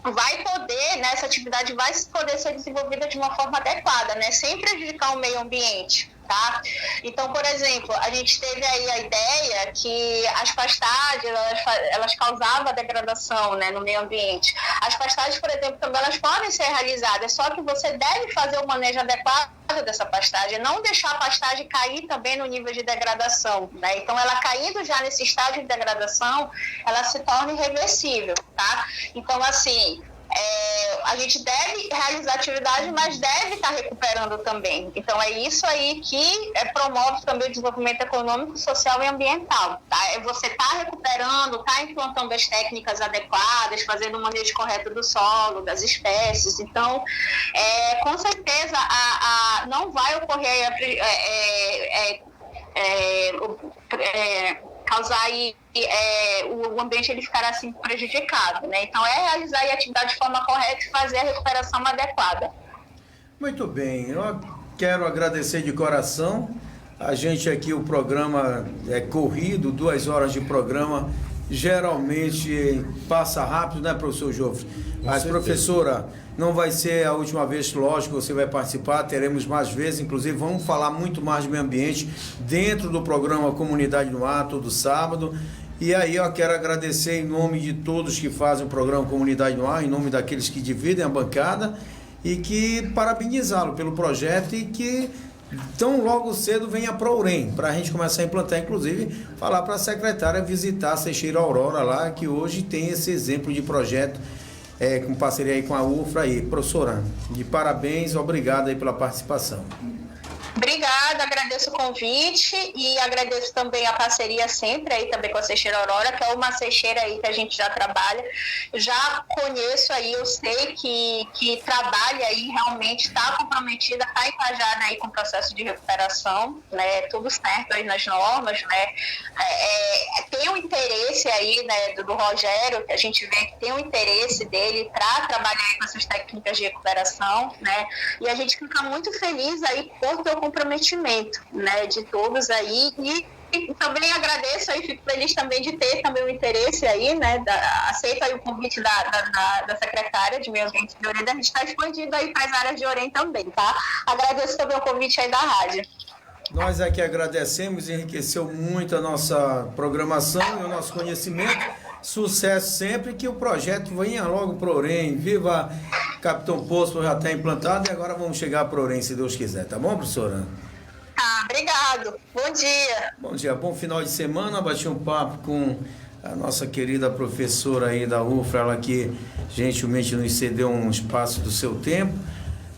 vai poder, né, essa atividade vai poder ser desenvolvida de uma forma adequada, né, sem prejudicar o meio ambiente. Tá? Então, por exemplo, a gente teve aí a ideia que as pastagens, elas causavam degradação, né, no meio ambiente. As pastagens, por exemplo, também elas podem ser realizadas, só que você deve fazer o manejo adequado dessa pastagem, não deixar a pastagem cair também no nível de degradação, né? Então, ela caindo já nesse estágio de degradação, ela se torna irreversível, tá? Então, assim, a gente deve realizar atividade, mas deve estar recuperando também. Então, é isso aí que promove também o desenvolvimento econômico, social e ambiental. Tá? Você está recuperando, está implantando as técnicas adequadas, fazendo o manejo correto do solo, das espécies. Então, com certeza, não vai ocorrer causar aí o ambiente ele ficará assim prejudicado, né? Então realizar a atividade de forma correta e fazer a recuperação adequada. Muito bem, eu quero agradecer de coração. A gente aqui, o programa é corrido, 2 horas de programa, geralmente passa rápido, né, professor Jofre? Mas, professora, não vai ser a última vez, lógico, você vai participar, teremos mais vezes, inclusive vamos falar muito mais de meio ambiente dentro do programa Comunidade no Ar, todo sábado. E aí eu quero agradecer em nome de todos que fazem o programa Comunidade no Ar, em nome daqueles que dividem a bancada, e que parabenizá-lo pelo projeto e que tão logo cedo venha para o UREM, para a gente começar a implantar, inclusive falar para a secretária visitar a Seixeira Aurora lá, que hoje tem esse exemplo de projeto com parceria aí com a UFRA aí. Professora, de parabéns, obrigado aí pela participação. Obrigada, agradeço o convite e agradeço também a parceria sempre aí também com a Seixeira Aurora, que é uma seixeira aí que a gente já trabalha. Já conheço aí, eu sei que trabalha aí, realmente está comprometida, está engajada aí com o processo de recuperação, né? Tudo certo aí nas normas, né? Tem um interesse aí, né, do Rogério, que a gente vê que tem um interesse dele para trabalhar aí com essas técnicas de recuperação, né? E a gente fica muito feliz aí por ter o comprometimento, né, de todos aí e também agradeço aí, fico feliz também de ter também o interesse aí, né, aceito aí o convite da secretária de Meio Ambiente de Orem, a gente está expandindo aí para as áreas de Orem também, tá? Agradeço também o convite aí da rádio. Nós aqui agradecemos, enriqueceu muito a nossa programação e o nosso conhecimento. Sucesso sempre, que o projeto venha logo para o Orem. Viva Capitão Poço, já está implantado e agora vamos chegar para o Orem, se Deus quiser. Tá bom, professora? Tá, obrigada. Obrigado. Bom dia. Bom dia, bom final de semana. Bati um papo com a nossa querida professora aí da UFRA, ela que gentilmente nos cedeu um espaço do seu tempo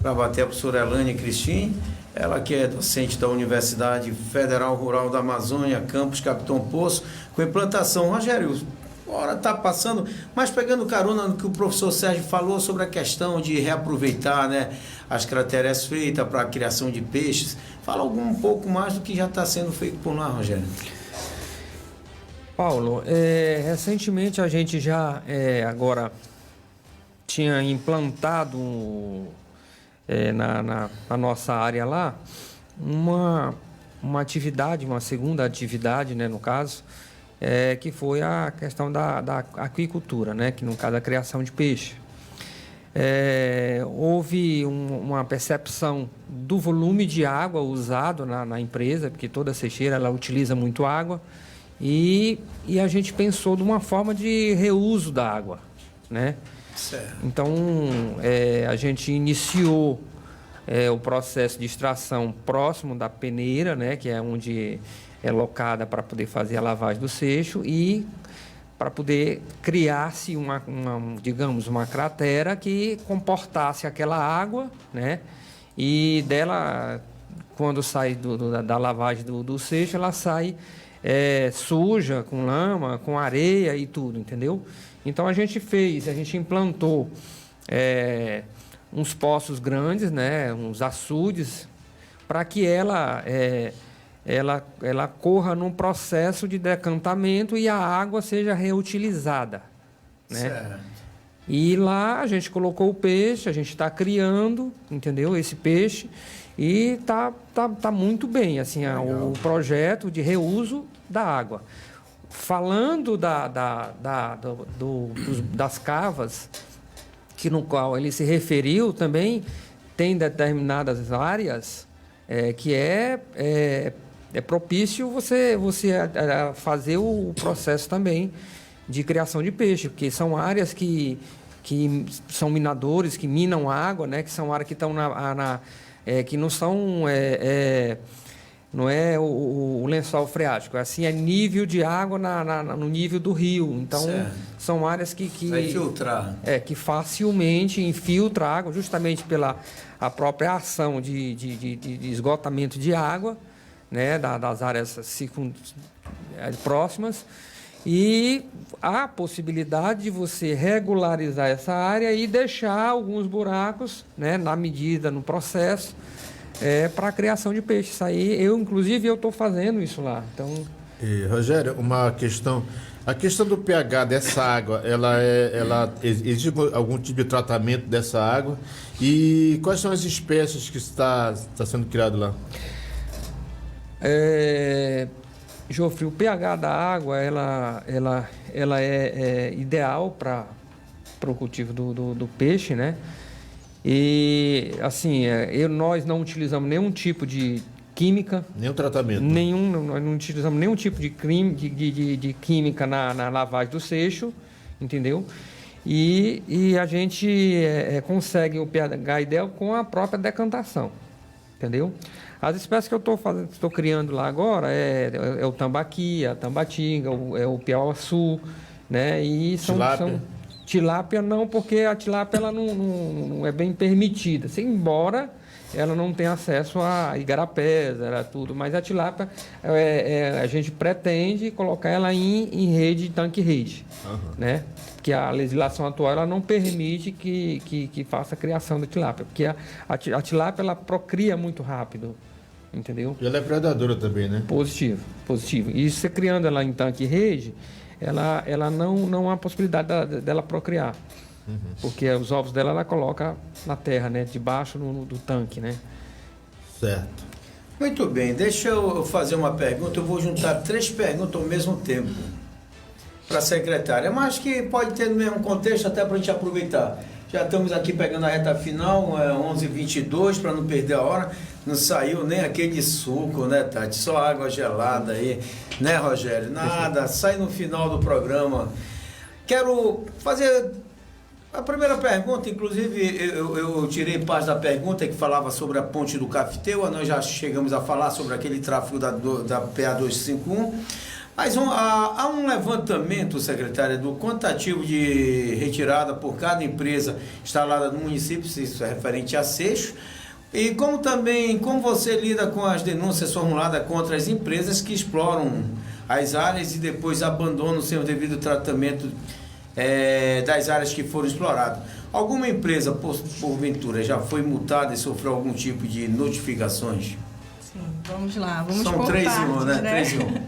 para bater a professora Elane Cristin, ela que é docente da Universidade Federal Rural da Amazônia, campus Capitão Poço, com implantação. Rogério, a hora está passando, mas pegando carona no que o professor Sérgio falou sobre a questão de reaproveitar, né, as crateras feitas para a criação de peixes, fala um pouco mais do que já está sendo feito por lá, Rogério. Paulo, recentemente a gente já agora tinha implantado na nossa área lá uma atividade, uma segunda atividade, né, no caso, que foi a questão da aquicultura, né, que no caso a criação de peixe. Houve uma percepção do volume de água usado na empresa, porque toda sécheira ela utiliza muito água, e a gente pensou de uma forma de reuso da água, né? Certo. Então, a gente iniciou o processo de extração próximo da peneira, né, que é onde é locada para poder fazer a lavagem do seixo e para poder criar-se digamos, uma cratera que comportasse aquela água, né, e dela, quando sai da lavagem do seixo, ela sai suja, com lama, com areia e tudo, entendeu? Então a gente implantou uns poços grandes, né, uns açudes, para que ela corra num processo de decantamento e a água seja reutilizada, né? Certo. E lá a gente colocou o peixe, a gente está criando, entendeu? Esse peixe e tá muito bem, assim, o projeto de reuso da água. Falando das cavas, que no qual ele se referiu também, tem determinadas áreas que é propício você fazer o processo também de criação de peixe, porque são áreas que são minadores, que minam água, né? Que são áreas que estão que não são não é o lençol freático, assim, é nível de água no nível do rio. Então, certo. São áreas que vai filtrar. Que facilmente infiltra a água, justamente pela a própria ação de esgotamento de água, né, das áreas próximas, e há a possibilidade de você regularizar essa área e deixar alguns buracos, né, na medida, no processo, para a criação de peixe. Isso aí, inclusive, eu estou fazendo isso lá. Então... Rogério, uma questão. A questão do pH dessa água, ela exige algum tipo de tratamento dessa água? E quais são as espécies que está sendo criado lá? Jofre, o pH da água, ela é ideal para o cultivo do peixe, né? E, assim, nós não utilizamos nenhum tipo de química. Nenhum tratamento. Nós não utilizamos nenhum tipo de química na lavagem do seixo, entendeu? E a gente consegue o pH ideal com a própria decantação, entendeu? As espécies que eu estou criando lá agora é o tambaqui, a tambatinga, o piauaçu, né? E tilápia não, porque a tilápia ela não é bem permitida, embora ela não tenha acesso a igarapés, tudo, mas a tilápia a gente pretende colocar ela em rede, tanque-rede, né? Porque a legislação atual ela não permite que faça a criação da tilápia, porque a tilápia ela procria muito rápido, entendeu? E ela é predadora também, né? Positivo. E você criando ela em tanque-rede, ela não há possibilidade dela procriar. Porque os ovos dela ela coloca na terra, né? Debaixo do tanque, né? Certo. Muito bem, deixa eu fazer uma pergunta. Eu vou juntar 3 perguntas ao mesmo tempo para a secretária, mas que pode ter no mesmo contexto até para a gente aproveitar. Já estamos aqui pegando a reta final, 11h22, para não perder a hora. Não saiu nem aquele suco, né, Tati? Só água gelada aí, né, Rogério? Nada, sai no final do programa. Quero fazer A primeira pergunta, inclusive, eu tirei parte da pergunta que falava sobre a ponte do Cafeteua, nós já chegamos a falar sobre aquele tráfego da PA 251, mas há um levantamento, secretária, do quantitativo de retirada por cada empresa instalada no município, isso é referente a Seixo, e como você lida com as denúncias formuladas contra as empresas que exploram as áreas e depois abandonam sem o devido tratamento das áreas que foram exploradas. Alguma empresa, porventura, já foi multada e sofreu algum tipo de notificações? Sim, vamos lá, vamos São por 3 partes, em 1, né? 3 em 1.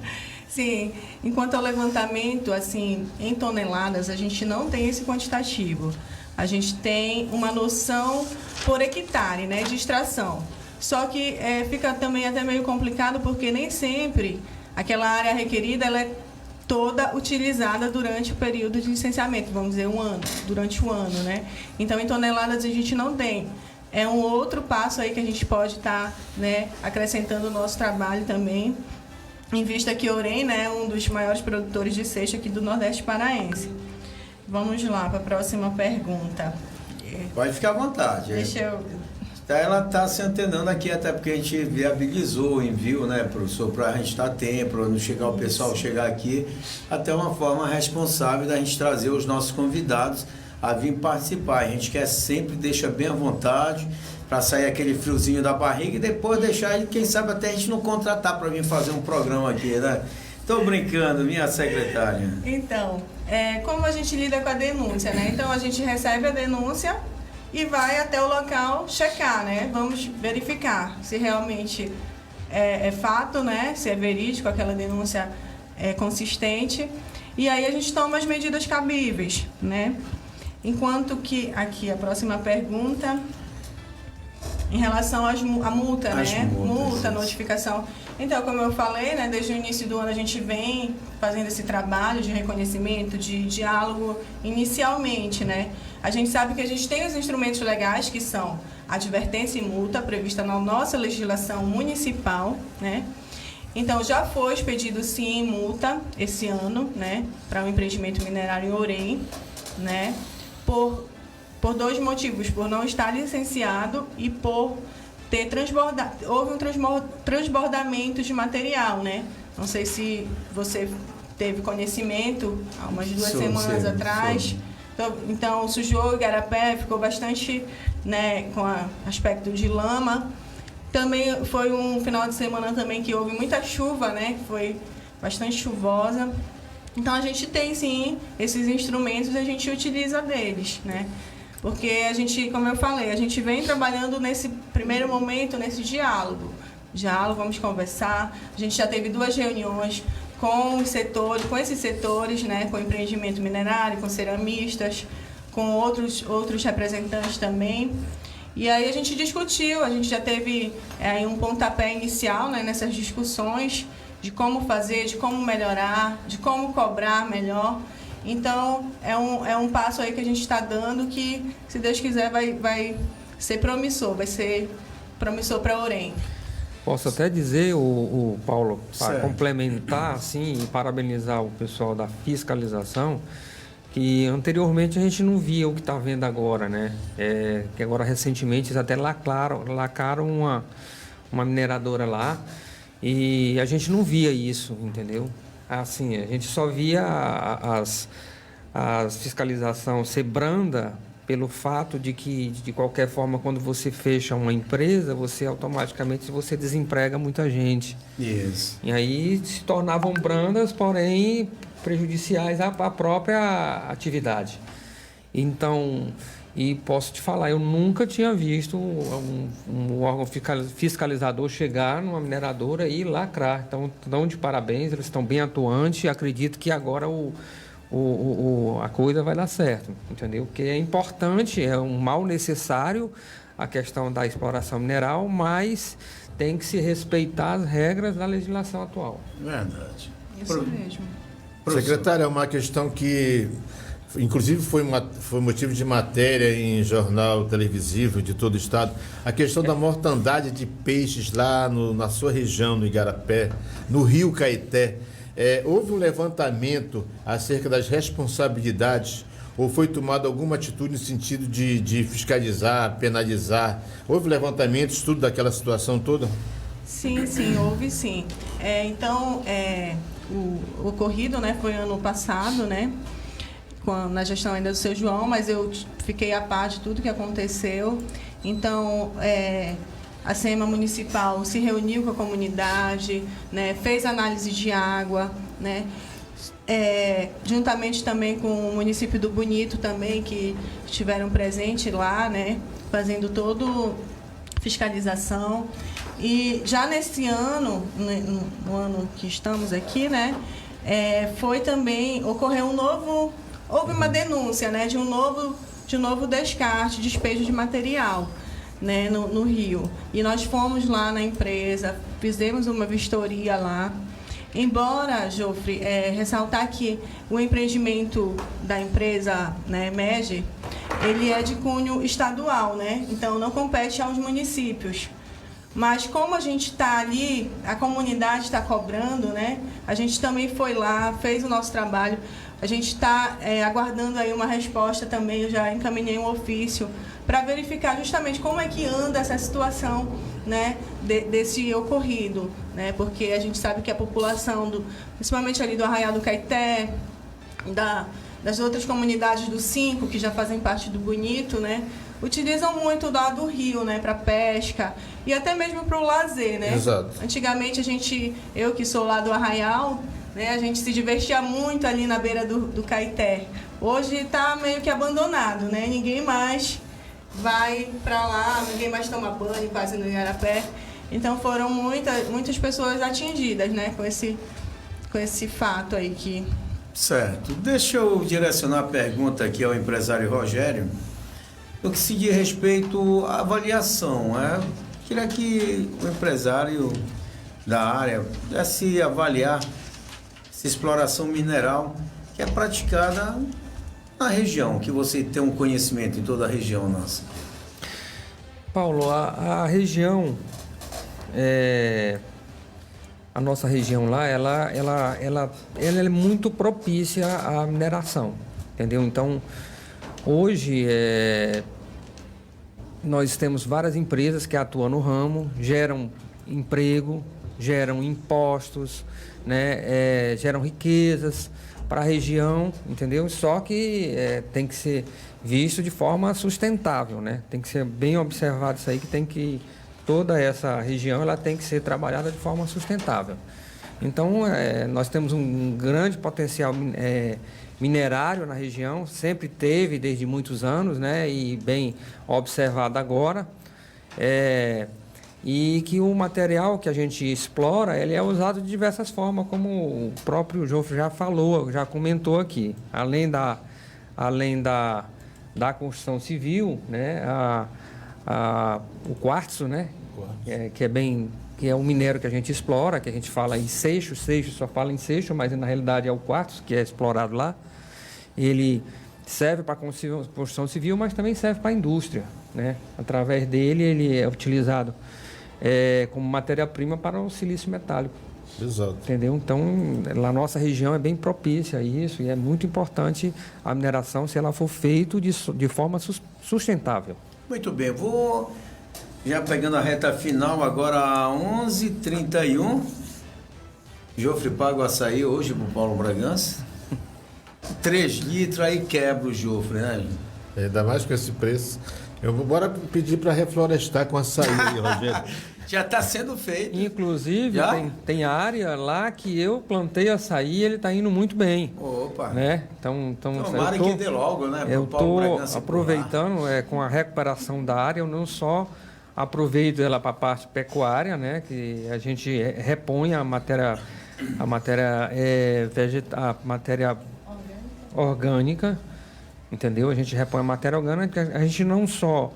Sim, enquanto ao levantamento, assim, em toneladas, a gente não tem esse quantitativo. A gente tem uma noção por hectare, né, de extração. Só que fica também até meio complicado, porque nem sempre aquela área requerida, ela é toda utilizada durante o período de licenciamento, vamos dizer, durante o ano, né? Então, em toneladas a gente não tem. É um outro passo aí que a gente pode estar, né, acrescentando o nosso trabalho também, em vista que Orem, né, é um dos maiores produtores de seixo aqui do Nordeste Paraense. Vamos lá para a próxima pergunta. Pode ficar à vontade. Deixa eu... Ela está se antenando aqui, até porque a gente viabilizou o envio, né, professor, para a gente estar a tempo, para não chegar o pessoal chegar aqui, até uma forma responsável da gente trazer os nossos convidados a vir participar. A gente quer sempre deixar bem à vontade, para sair aquele friozinho da barriga e depois deixar, quem sabe até a gente não contratar para vir fazer um programa aqui, né? Estou brincando, minha secretária. Então, como a gente lida com a denúncia, né? Então, a gente recebe a denúncia e vai até o local checar, né? Vamos verificar se realmente é fato, né? Se é verídico, aquela denúncia é consistente. E aí a gente toma as medidas cabíveis, né? Enquanto que, aqui a próxima pergunta, em relação à multa, né? Multa, notificação. Então, como eu falei, né, desde o início do ano a gente vem fazendo esse trabalho de reconhecimento, de diálogo inicialmente, né? A gente sabe que a gente tem os instrumentos legais que são advertência e multa prevista na nossa legislação municipal, né? Então, já foi expedido sim multa esse ano, né, para o empreendimento minerário em Orem, né? Por 2 motivos, por não estar licenciado e por ter houve um transbordamento de material, né? Não sei se você teve conhecimento há umas 2 semanas atrás. Então, sujou o Igarapé, ficou bastante, né, com aspecto de lama. Também foi um final de semana também que houve muita chuva, né? Foi bastante chuvosa. Então, a gente tem, sim, esses instrumentos e a gente utiliza deles, né? Porque a gente, como eu falei, a gente vem trabalhando nesse primeiro momento, nesse diálogo. Vamos conversar. A gente já teve 2 reuniões com os setores, com esses setores, né? Com o empreendimento minerário, com ceramistas, com outros representantes também. E aí a gente discutiu, a gente já teve um pontapé inicial, né, nessas discussões de como fazer, de como melhorar, de como cobrar melhor. Então, é um passo aí que a gente está dando que, se Deus quiser, vai ser promissor, para Orem. Posso até dizer, o Paulo, para complementar assim, e parabenizar o pessoal da fiscalização, que anteriormente a gente não via o que está vendo agora, né? Que agora, recentemente, eles até lacraram uma mineradora lá e a gente não via isso, entendeu? Assim, a gente só via a fiscalização ser branda pelo fato de que, de qualquer forma, quando você fecha uma empresa, você automaticamente desemprega muita gente. Isso. E aí se tornavam brandas, porém prejudiciais à própria atividade. Então, e posso te falar, eu nunca tinha visto um órgão fiscalizador chegar numa mineradora e lacrar. Então, estão de parabéns, eles estão bem atuantes e acredito que agora a coisa vai dar certo, entendeu? Porque é importante, é um mal necessário a questão da exploração mineral, mas tem que se respeitar as regras da legislação atual. Verdade. Isso mesmo. Secretário, é uma questão que, inclusive, foi motivo de matéria em jornal televisivo de todo o estado, a questão da mortandade de peixes lá na sua região, no Igarapé, no Rio Caeté. Houve um levantamento acerca das responsabilidades ou foi tomada alguma atitude no sentido de fiscalizar, penalizar? Houve levantamento, estudo daquela situação toda? Sim, houve sim. O ocorrido, né, foi ano passado, né, na gestão ainda do seu João, mas eu fiquei a par de tudo que aconteceu. Então, a SEMA Municipal se reuniu com a comunidade, né, fez análise de água, né, juntamente também com o município do Bonito também, que estiveram presentes lá, né, fazendo toda fiscalização. E já nesse ano, no ano que estamos aqui, né, ocorreu houve uma denúncia, né, de um novo descarte, despejo de material, né, no rio. E nós fomos lá na empresa, fizemos uma vistoria lá. Embora, Jofre, ressaltar que o empreendimento da empresa, né, MEG, ele é de cunho estadual, né, então não compete aos municípios. Mas como a gente está ali, a comunidade está cobrando, né? A gente também foi lá, fez o nosso trabalho. A gente está aguardando aí uma resposta também. Eu já encaminhei um ofício para verificar justamente como é que anda essa situação, né, desse ocorrido, né? Porque a gente sabe que a população, principalmente ali do Arraial do Caeté, das outras comunidades do 5, que já fazem parte do Bonito, né, utilizam muito do rio, né, para pesca e até mesmo para o lazer, né? Exato. Antigamente eu que sou lá do Arraial, né, a gente se divertia muito ali na beira do Caeté. Hoje está meio que abandonado, né? Ninguém mais vai para lá, ninguém mais toma banho quase no Igarapé. Então foram muitas pessoas atingidas, né, com esse fato aí que... Certo. Deixa eu direcionar a pergunta aqui ao empresário Rogério. No que se diz respeito à avaliação, queria que o empresário da área pudesse avaliar essa exploração mineral que é praticada na região, que você tem um conhecimento em toda a região nossa. Paulo, a região, a nossa região lá, ela é muito propícia à mineração, entendeu? Então, hoje, nós temos várias empresas que atuam no ramo, geram emprego, geram impostos, né, geram riquezas para a região, entendeu? Só que tem que ser visto de forma sustentável, né? Tem que ser bem observado isso aí, que toda essa região ela tem que ser trabalhada de forma sustentável. Então, nós temos um grande potencial minerário na região, sempre teve desde muitos anos, né, e bem observado agora, e que o material que a gente explora, ele é usado de diversas formas, como o próprio Jofre já falou, já comentou aqui, além da construção civil, né, o quartzo, né, que é um minério que a gente explora, que a gente fala em seixo só fala em seixo, mas na realidade é o quartzo que é explorado lá. Ele serve para construção civil, mas também serve para a indústria, né? Através dele, ele é utilizado como matéria-prima para o silício metálico. Exato. Entendeu? Então, na nossa região é bem propícia a isso e é muito importante a mineração se ela for feita de forma sustentável. Muito bem, vou já pegando a reta final agora a 11h31. Jofre paga o açaí hoje pro Paulo Bragança. 3 litros aí quebra o Jofre, né? Ainda mais com esse preço. Bora pedir para reflorestar com açaí aí, Rogério. Já está sendo feito. Inclusive, tem área lá que eu plantei açaí e ele está indo muito bem. Opa! Né? Então tomara que dê logo, né? Eu estou aproveitando com a recuperação da área, eu não só aproveito ela para a parte pecuária, né? Que a gente repõe a matéria orgânica, entendeu? A gente repõe a matéria orgânica, a gente não só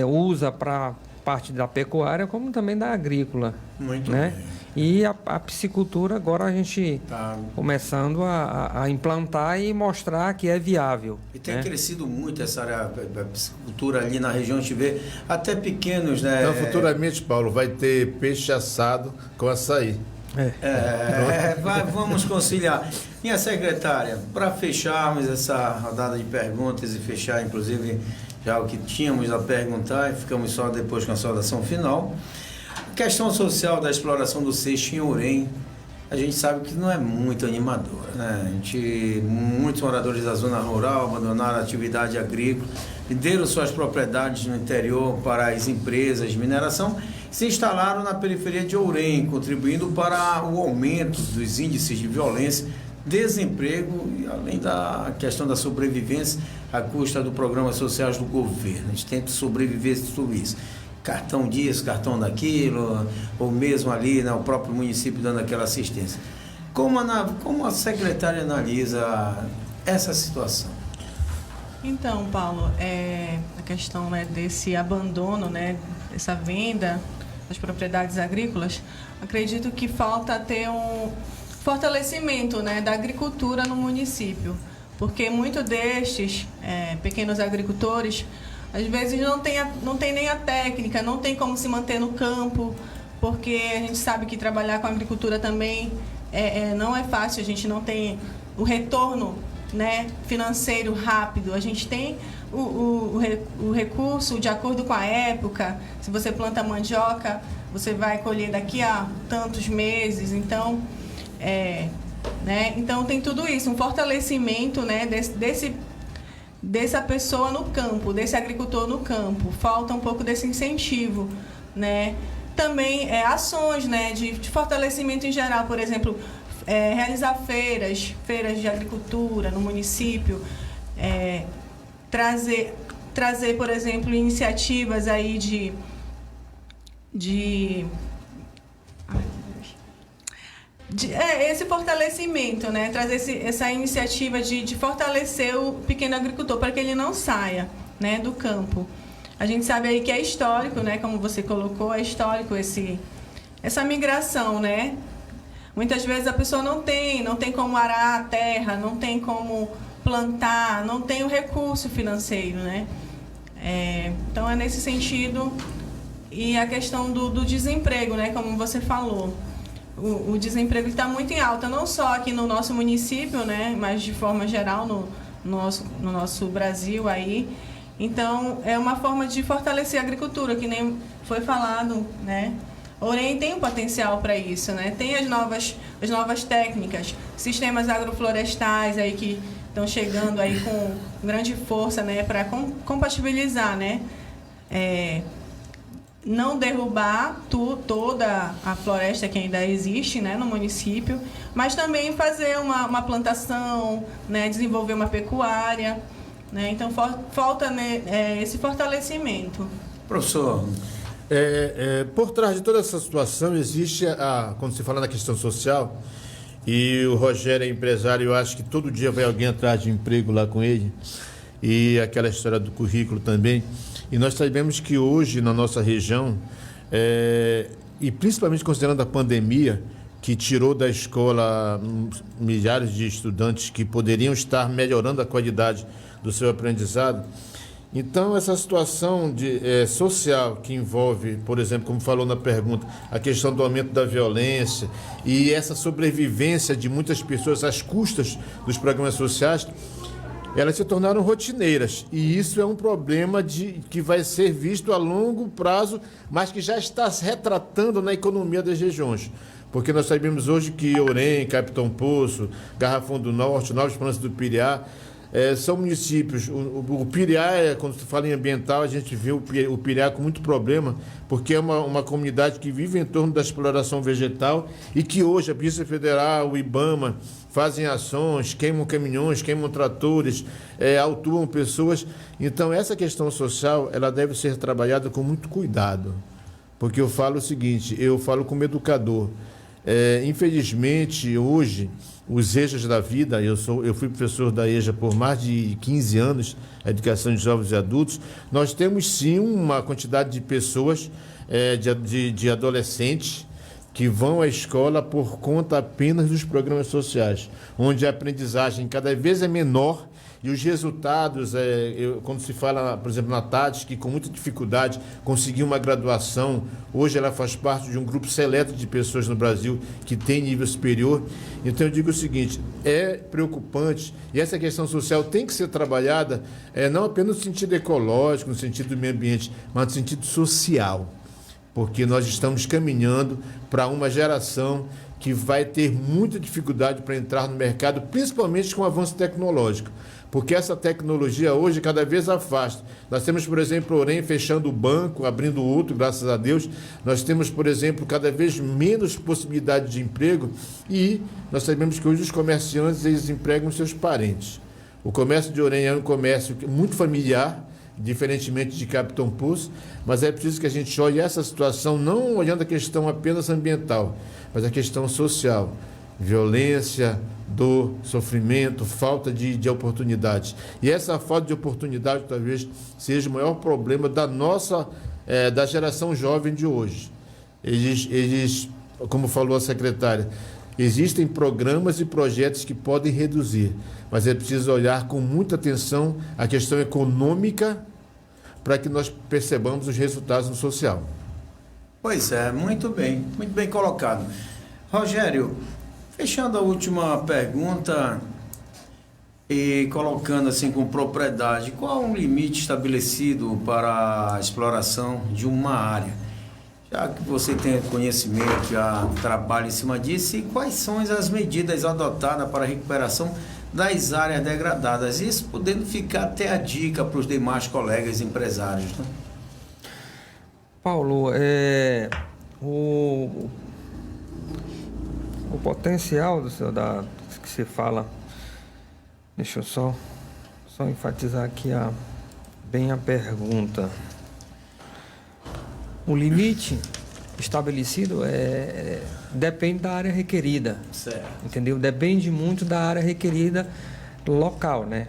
usa para parte da pecuária, como também da agrícola. Muito né? bem. E a piscicultura, agora a gente está começando a implantar e mostrar que é viável. E tem crescido muito essa área da piscicultura ali na região, a gente vê até pequenos, né? Então, futuramente, Paulo, vai ter peixe assado com açaí. Vamos conciliar. Minha secretária, para fecharmos essa rodada de perguntas e fechar, inclusive, já o que tínhamos a perguntar, e ficamos só depois com a saudação final. A questão social da exploração do seixo em Orem, a gente sabe que não é muito animadora, né? Muitos moradores da zona rural abandonaram a atividade agrícola, venderam suas propriedades no interior para as empresas de mineração, se instalaram na periferia de Orem, contribuindo para o aumento dos índices de violência, desemprego e além da questão da sobrevivência à custa do programa social do governo. A gente tenta sobreviver a tudo isso. Cartão disso, cartão daquilo, ou mesmo ali, né, o próprio município dando aquela assistência. Como a secretária analisa essa situação? Então, Paulo, a questão, né, desse abandono, né, dessa venda das propriedades agrícolas, acredito que falta ter um fortalecimento, né, da agricultura no município, porque muitos destes pequenos agricultores às vezes não tem nem a técnica, não tem como se manter no campo, porque a gente sabe que trabalhar com agricultura também não é fácil, a gente não tem o retorno, né, financeiro rápido. A gente tem o recurso de acordo com a época. Se você planta mandioca, você vai colher daqui a tantos meses. Então, então tem tudo isso, um fortalecimento, né, dessa pessoa no campo, desse agricultor no campo. Falta um pouco desse incentivo, né? Também ações, né, de fortalecimento em geral, por exemplo, realizar feiras de agricultura no município, trazer, por exemplo, iniciativas aí esse fortalecimento, né? Trazer essa iniciativa de fortalecer o pequeno agricultor para que ele não saia, né, do campo. A gente sabe aí que é histórico, né? Como você colocou, é histórico essa migração, né? Muitas vezes a pessoa não tem como arar a terra, não tem como plantar, não tem o recurso financeiro, né? Então é nesse sentido. E a questão do desemprego, né? Como você falou. O desemprego está muito em alta, não só aqui no nosso município, né, mas de forma geral no nosso Brasil aí. Então, é uma forma de fortalecer a agricultura, que nem foi falado, né? Orem tem um potencial para isso, né? Tem as novas técnicas, sistemas agroflorestais aí que estão chegando aí com grande força, né, para compatibilizar, né? Não derrubar toda a floresta que ainda existe, né, no município, mas também fazer uma plantação, né, desenvolver uma pecuária, né? Então falta, né, esse fortalecimento. Professor, por trás de toda essa situação existe quando se fala na questão social, e o Rogério é empresário, eu acho que todo dia vai alguém atrás de emprego lá com ele, e aquela história do currículo também. E nós sabemos que hoje, na nossa região, e principalmente considerando a pandemia, que tirou da escola milhares de estudantes que poderiam estar melhorando a qualidade do seu aprendizado, então essa situação social que envolve, por exemplo, como falou na pergunta, a questão do aumento da violência e essa sobrevivência de muitas pessoas às custas dos programas sociais, elas se tornaram rotineiras, e isso é um problema que vai ser visto a longo prazo, mas que já está se retratando na economia das regiões. Porque nós sabemos hoje que Orem, Capitão Poço, Garrafão do Norte, Nova Esperança do Piriá, são municípios. O Piriá, quando se fala em ambiental, a gente vê o Piriá com muito problema, porque é uma comunidade que vive em torno da exploração vegetal e que hoje a Polícia Federal, o IBAMA, fazem ações, queimam caminhões, queimam tratores, autuam pessoas. Então, essa questão social, ela deve ser trabalhada com muito cuidado. Porque eu falo o seguinte, eu falo como educador. Infelizmente, hoje, os EJAs da vida, eu fui professor da EJA por mais de 15 anos, Educação de Jovens e Adultos, nós temos sim uma quantidade de pessoas, de adolescentes, que vão à escola por conta apenas dos programas sociais, onde a aprendizagem cada vez é menor e os resultados, quando se fala, por exemplo, na Tati, que com muita dificuldade conseguiu uma graduação, hoje ela faz parte de um grupo seleto de pessoas no Brasil que tem nível superior. Então eu digo o seguinte, é preocupante, e essa questão social tem que ser trabalhada não apenas no sentido ecológico, no sentido do meio ambiente, mas no sentido social, porque nós estamos caminhando para uma geração que vai ter muita dificuldade para entrar no mercado, principalmente com o avanço tecnológico, porque essa tecnologia hoje cada vez afasta. Nós temos, por exemplo, o Orem fechando o banco, abrindo outro, graças a Deus. Nós temos, por exemplo, cada vez menos possibilidade de emprego e nós sabemos que hoje os comerciantes eles empregam seus parentes. O comércio de Orem é um comércio muito familiar, diferentemente de Capitão Poço, mas é preciso que a gente olhe essa situação não olhando a questão apenas ambiental, mas a questão social, violência, dor, sofrimento, falta de oportunidades. E essa falta de oportunidade talvez seja o maior problema da geração jovem de hoje. Eles, como falou a secretária, existem programas e projetos que podem reduzir, mas é preciso olhar com muita atenção a questão econômica para que nós percebamos os resultados no social. Pois é, muito bem colocado. Rogério, fechando a última pergunta e colocando assim com propriedade, qual é o limite estabelecido para a exploração de uma área? Já que você tem conhecimento, já trabalha em cima disso, e quais são as medidas adotadas para a recuperação das áreas degradadas? Isso podendo ficar até a dica para os demais colegas empresários, né? Paulo, o potencial que se fala, deixa eu só enfatizar aqui bem a pergunta. O limite estabelecido depende da área requerida, certo. Entendeu? Depende muito da área requerida local, né?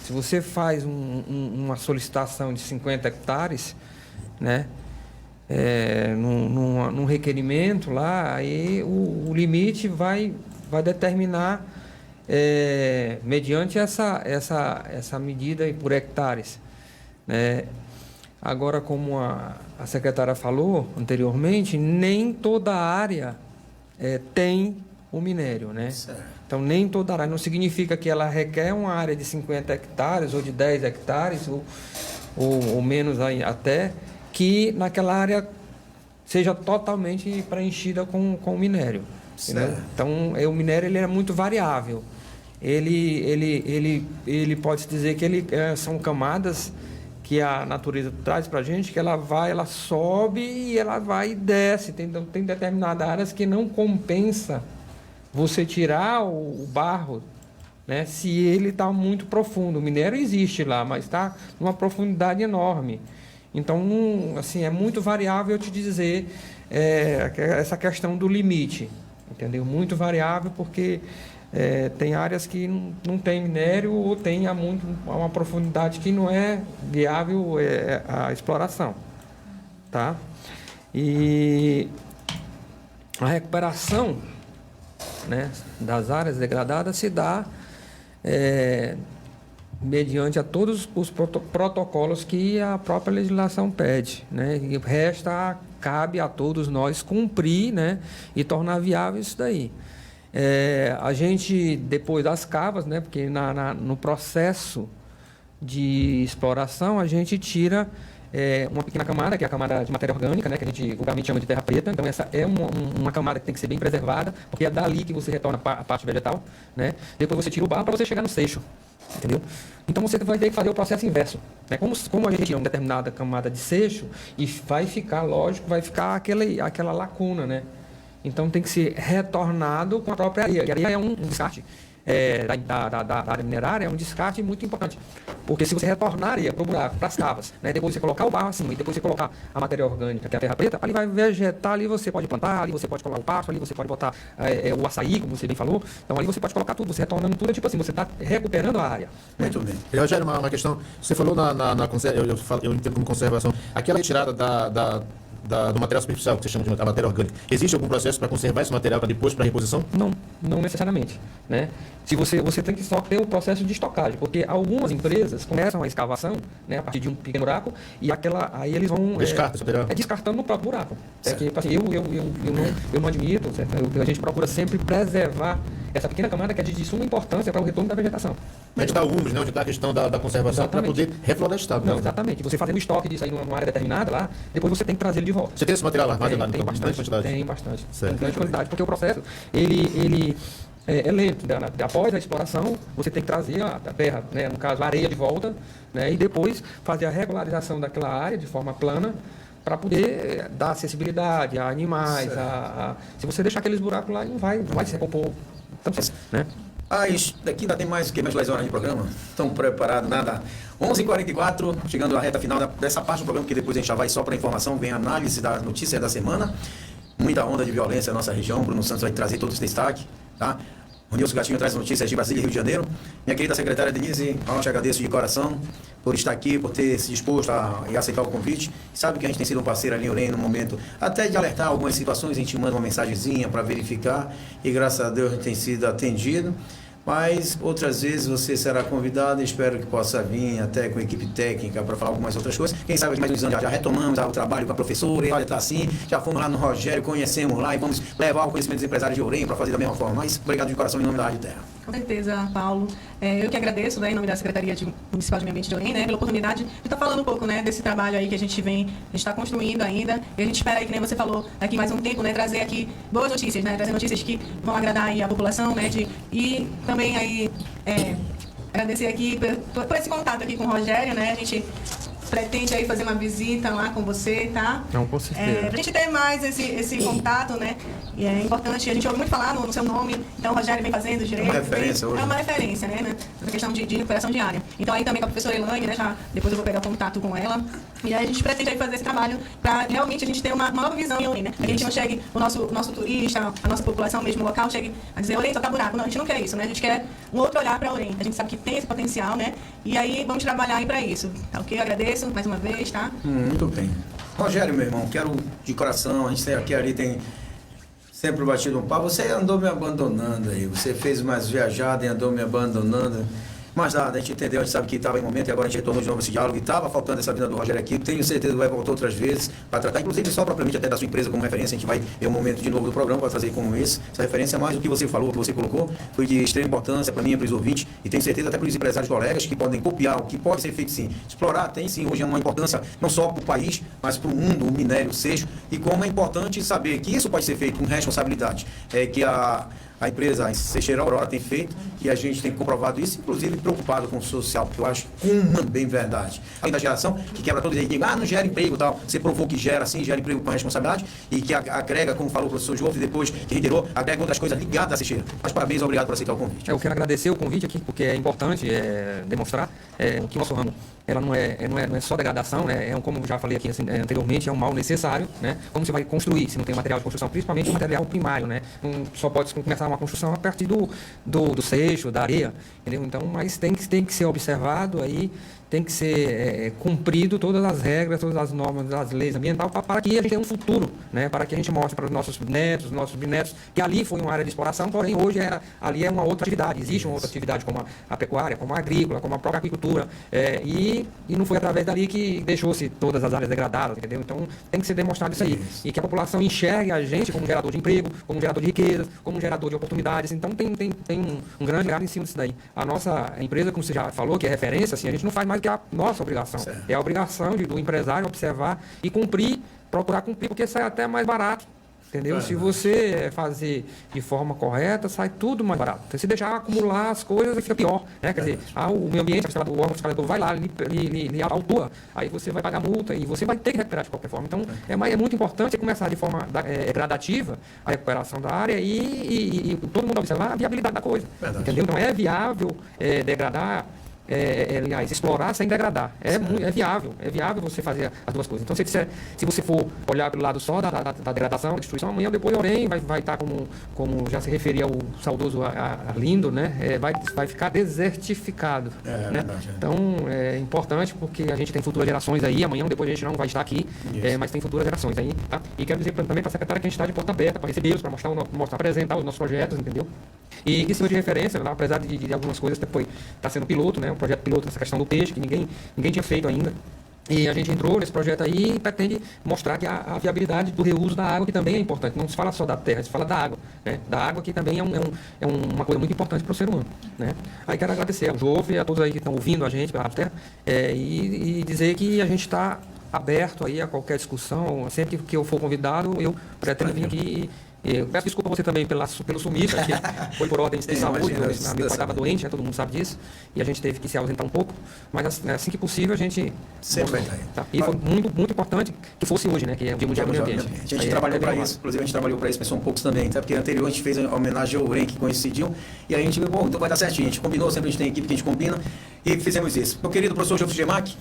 Se você faz uma solicitação de 50 hectares, né? Num requerimento lá, aí o limite vai determinar mediante essa medida por hectares, né? Agora, como a secretária falou anteriormente, nem toda área tem o minério, né? Certo. Então, nem toda área, não significa que ela requer uma área de 50 hectares ou de 10 hectares ou menos aí, até que naquela área seja totalmente preenchida com o minério. Então, o minério ele é muito variável. Ele pode-se dizer que são camadas que a natureza traz para a gente, que ela sobe e ela vai e desce. Tem determinadas áreas que não compensa você tirar o barro, né, se ele está muito profundo. O minério existe lá, mas está numa profundidade enorme. Então, assim, é muito variável eu te dizer essa questão do limite, entendeu? Muito variável porque tem áreas que não tem minério ou tem a uma profundidade que não é viável a exploração, tá? E a recuperação, né, das áreas degradadas se dá mediante a todos os protocolos que a própria legislação pede, né? E cabe a todos nós cumprir, né, e tornar viável isso daí. A gente, depois das cavas, né, porque no processo de exploração, a gente tira uma pequena camada, que é a camada de matéria orgânica, né, que a gente vulgarmente chama de terra preta. Então, essa é uma camada que tem que ser bem preservada, porque é dali que você retorna a parte vegetal, né? Depois você tira o barro para você chegar no seixo, entendeu? Então, você vai ter que fazer o processo inverso, né? Como a gente tira uma determinada camada de seixo, e vai ficar, lógico, vai ficar aquela lacuna, né? Então, tem que ser retornado com a própria areia. E a areia é um descarte da área minerária, é um descarte muito importante. Porque se você retornar a areia para o buraco, para as cavas, né, depois você colocar o barro acima e depois você colocar a matéria orgânica, que é a terra preta, ali vai vegetar, ali você pode plantar, ali você pode colocar o pasto, ali você pode botar o açaí, como você bem falou. Então, ali você pode colocar tudo, você retornando tudo, tipo assim, você está recuperando a área. Muito bem. Rogério, uma questão, você falou eu entendo como conservação, aquela retirada do material superficial, que você chama de matéria orgânica, existe algum processo para conservar esse material para depois, para reposição? Não necessariamente, né? Se você tem que só ter o processo de estocagem, porque algumas empresas começam a escavação, né, a partir de um pequeno buraco, e aí eles vão descartando no próprio buraco. Que, assim, eu não admito, a gente procura sempre preservar essa pequena camada que é de suma importância para o retorno da vegetação. Onde está o humus, né? Onde está a questão da conservação para poder reflorestar. Não, exatamente. Você fazendo o estoque disso aí numa área determinada lá, depois você tem que trazer ele de volta. Você tem esse material lá? Tem bastante quantidade? Tem bastante. Tem grande quantidade, porque o processo, ele é lento. Após a exploração, você tem que trazer a terra, né, no caso a areia de volta, né, e depois fazer a regularização daquela área de forma plana, para poder dar acessibilidade a animais. Se você deixar aqueles buracos lá, não vai se recompor. Então, né? Isso daqui ainda tem mais 10 horas de programa. Estão preparados? Nada. 11h44, chegando à reta final dessa parte do programa, que depois a gente já vai só para informação, vem a análise das notícias da semana. Muita onda de violência na nossa região. Bruno Santos vai trazer todo esse destaque, tá? O Nilson Gatinho traz notícias de Brasília e Rio de Janeiro. Minha querida secretária Denise, eu te agradeço de coração por estar aqui, por ter se disposto a aceitar o convite. Sabe que a gente tem sido um parceiro ali em Orem no momento, até de alertar algumas situações, a gente manda uma mensagenzinha para verificar e graças a Deus a gente tem sido atendido. Mas outras vezes você será convidado e espero que possa vir até com a equipe técnica para falar algumas outras coisas. Quem sabe mais uns anos já retomamos o trabalho com a professora, e olha, está assim, já fomos lá no Rogério, conhecemos lá e vamos levar o conhecimento dos empresários de Orem para fazer da mesma forma. Mas obrigado de coração em nome da Rádio Terra. Com certeza, Paulo. Eu que agradeço, né, em nome da Secretaria Municipal de Meio Ambiente de Orem, né, pela oportunidade de estar falando um pouco, né, desse trabalho aí que a gente está construindo ainda. E a gente espera aí, que nem você falou, daqui mais um tempo, né, trazer aqui boas notícias, né, trazer notícias que vão agradar aí a população, né, e também aí agradecer aqui por esse contato aqui com o Rogério, né, a gente pretende aí fazer uma visita lá com você, tá? Não, com certeza. Pra gente ter mais esse contato, né? E é importante, a gente ouve muito falar no seu nome, então o Rogério vem fazendo direito. É uma referência hoje. É uma referência, né? Na questão de recuperação diária. Então aí também com a professora Elaine, né? Depois eu vou pegar contato com ela. E aí a gente pretende aí fazer esse trabalho para realmente a gente ter uma nova visão em Orem, né? Que a gente não chegue, o nosso turista, a nossa população mesmo local, chegue a dizer, Orem, só tá buraco. Não, a gente não quer isso, né? A gente quer um outro olhar para Orem. A gente sabe que tem esse potencial, né? E aí vamos trabalhar aí para isso. Tá ok? Eu agradeço mais uma vez, tá? Muito bem. Rogério, meu irmão, quero de coração, a gente tem aqui ali, tem sempre batido um papo. Você andou me abandonando aí, você fez umas viajadas e andou me abandonando. Mas nada, a gente entendeu, a gente sabe que estava em momento e agora a gente retornou de novo esse diálogo e estava faltando essa vinda do Rogério aqui. Tenho certeza que vai voltar outras vezes para tratar, inclusive só propriamente até da sua empresa como referência. A gente vai ver um momento de novo do programa para trazer como essa referência. Mas o que você falou, o que você colocou, foi de extrema importância para mim e para os ouvintes. E tenho certeza até para os empresários colegas que podem copiar, o que pode ser feito sim. Explorar tem sim hoje uma importância não só para o país, mas para o mundo, o minério, o seja. E como é importante saber que isso pode ser feito com responsabilidade. Que a empresa Seixeira Aurora tem feito e a gente tem comprovado isso, inclusive preocupado com o social, porque eu acho bem verdade. Além da geração, que quebra todo dia, não gera emprego e tal, você provou que gera sim, gera emprego com responsabilidade e que agrega, como falou o professor João, depois que reiterou, agrega outras coisas ligadas à Seixeira. Mas parabéns, obrigado por aceitar o convite. Eu quero agradecer o convite aqui, porque é importante demonstrar que o nosso ramo ela não é só degradação, né? Como já falei aqui anteriormente, é um mal necessário, né? Como você vai construir se não tem material de construção, principalmente o material primário, né? Não só pode começar uma construção a partir do seixo, da areia, entendeu? Então, mas tem que ser observado aí, tem que ser cumprido todas as regras, todas as normas, as leis ambientais, para que a gente tenha um futuro, né? Para que a gente mostre para os nossos netos, nossos bisnetos, que ali foi uma área de exploração, porém hoje ali é uma outra atividade. Existe uma outra atividade como a pecuária, como a agrícola, como a própria agricultura, e não foi através dali que deixou-se todas as áreas degradadas, entendeu? Então tem que ser demonstrado isso aí. E que a população enxergue a gente como gerador de emprego, como gerador de riquezas, como gerador de oportunidades. Então tem um grande legado em cima disso daí. A nossa empresa, como você já falou, que é referência, assim, a gente não faz mais que a nossa obrigação. Certo. É a obrigação do empresário observar e cumprir, procurar cumprir, porque sai até mais barato. Entendeu? Se você fazer de forma correta, sai tudo mais barato. Então, se deixar acumular as coisas, fica pior. Né? Quer dizer, o meio ambiente, o órgão fiscalizador vai lá, lhe autua, aí você vai pagar multa e você vai ter que recuperar de qualquer forma. Então, é muito importante começar de forma gradativa a recuperação da área e todo mundo observar a viabilidade da coisa. Verdade. Entendeu? Então, é viável degradar aliás, explorar sem degradar. É viável você fazer as duas coisas. Então, se você for olhar pelo lado só da degradação, da destruição, amanhã depois, porém, vai estar como já se referia o saudoso Arlindo, né? Vai ficar desertificado. Né? Então, é importante porque a gente tem futuras gerações aí, amanhã depois a gente não vai estar aqui, mas tem futuras gerações aí, tá? E quero dizer também para a secretária que a gente está de porta aberta para recebê-los, para apresentar os nossos projetos, entendeu? E que sirva de referência, né? Apesar de algumas coisas que está sendo piloto, né? Um projeto piloto nessa questão do peixe, que ninguém tinha feito ainda. E a gente entrou nesse projeto aí e pretende mostrar que a viabilidade do reuso da água, que também é importante. Não se fala só da terra, se fala da água. Né? Da água, que também é uma coisa muito importante para o ser humano. Né? Aí quero agradecer ao Jofre e a todos aí que estão ouvindo a gente pela Rádio Terra e dizer que a gente está aberto aí a qualquer discussão. Sempre que eu for convidado, eu pretendo vir aqui. Eu peço desculpa a você também pelo sumiço, que foi por ordem de saúde, meu pai estava doente, né, todo mundo sabe disso, e a gente teve que se ausentar um pouco, mas assim que possível a gente... Sempre vai estar aí. Tá? E foi muito, muito importante que fosse hoje, né, que é o Dia Mundial do Meio Ambiente. A gente trabalhou para isso, inclusive a gente trabalhou para isso, mas são poucos também, sabe? Porque anterior a gente fez a homenagem ao UREM, que coincidiu, e aí a gente, bom, então vai dar certinho, a gente combinou, sempre a gente tem equipe que a gente combina, e fizemos isso. Meu querido professor Jofre Gemac,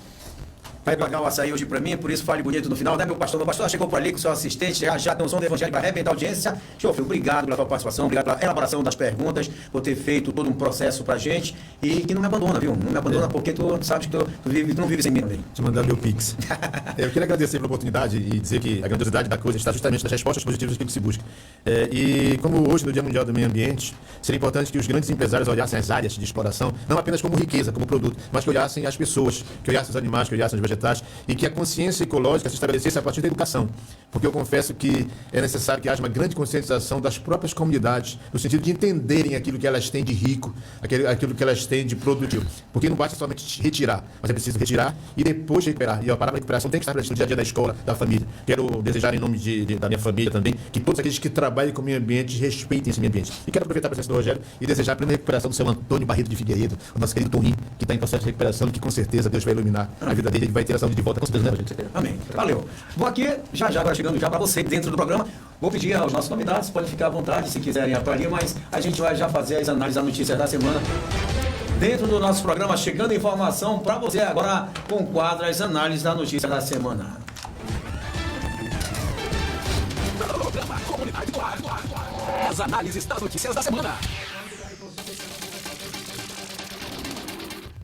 vai pagar o açaí hoje para mim, por isso fale bonito no final, né, meu pastor? Meu pastor chegou por ali com seu assistente, já tem um som do evangelho para arrebentar a audiência. Jofre, obrigado pela tua participação, obrigado pela elaboração das perguntas, por ter feito todo um processo pra gente e que não me abandona, viu? Não me abandona porque tu sabes que tu não vive sem mim também. Deixa eu mandar meu pix. Eu queria agradecer pela oportunidade e dizer que a grandiosidade da coisa está justamente nas respostas positivas que se busca. E como hoje, no Dia Mundial do Meio Ambiente, seria importante que os grandes empresários olhassem as áreas de exploração, não apenas como riqueza, como produto, mas que olhassem as pessoas, que olhassem os animais, que olhassem os vegetais e que a consciência ecológica se estabelecesse a partir da educação. Porque eu confesso que é necessário que haja uma grande conscientização das próprias comunidades, no sentido de entenderem aquilo que elas têm de rico, aquilo que elas têm de produtivo. Porque não basta somente retirar, mas é preciso retirar e depois recuperar. E a palavra recuperação tem que estar presente no dia a dia da escola, da família. Quero desejar em nome da minha família também, que todos aqueles que trabalhem com o meio ambiente respeitem esse meio ambiente. E quero aproveitar a presença do Rogério e desejar a plena recuperação do seu Antônio Barreto de Figueiredo, o nosso querido Toninho, que está em processo de recuperação e que com certeza Deus vai iluminar a vida dele e vai ter a saúde de volta com certeza. Amém. Valeu. Vou aqui, já agora chegando já para você dentro do programa, vou pedir aos nossos convidados, podem ficar à vontade se quiserem atuar, mas a gente vai já fazer as análises da notícia da semana dentro do nosso programa, chegando informação para você agora com o quadro as análises da notícia da semana. Programa Comunidade do Ar. As análises das notícias da semana.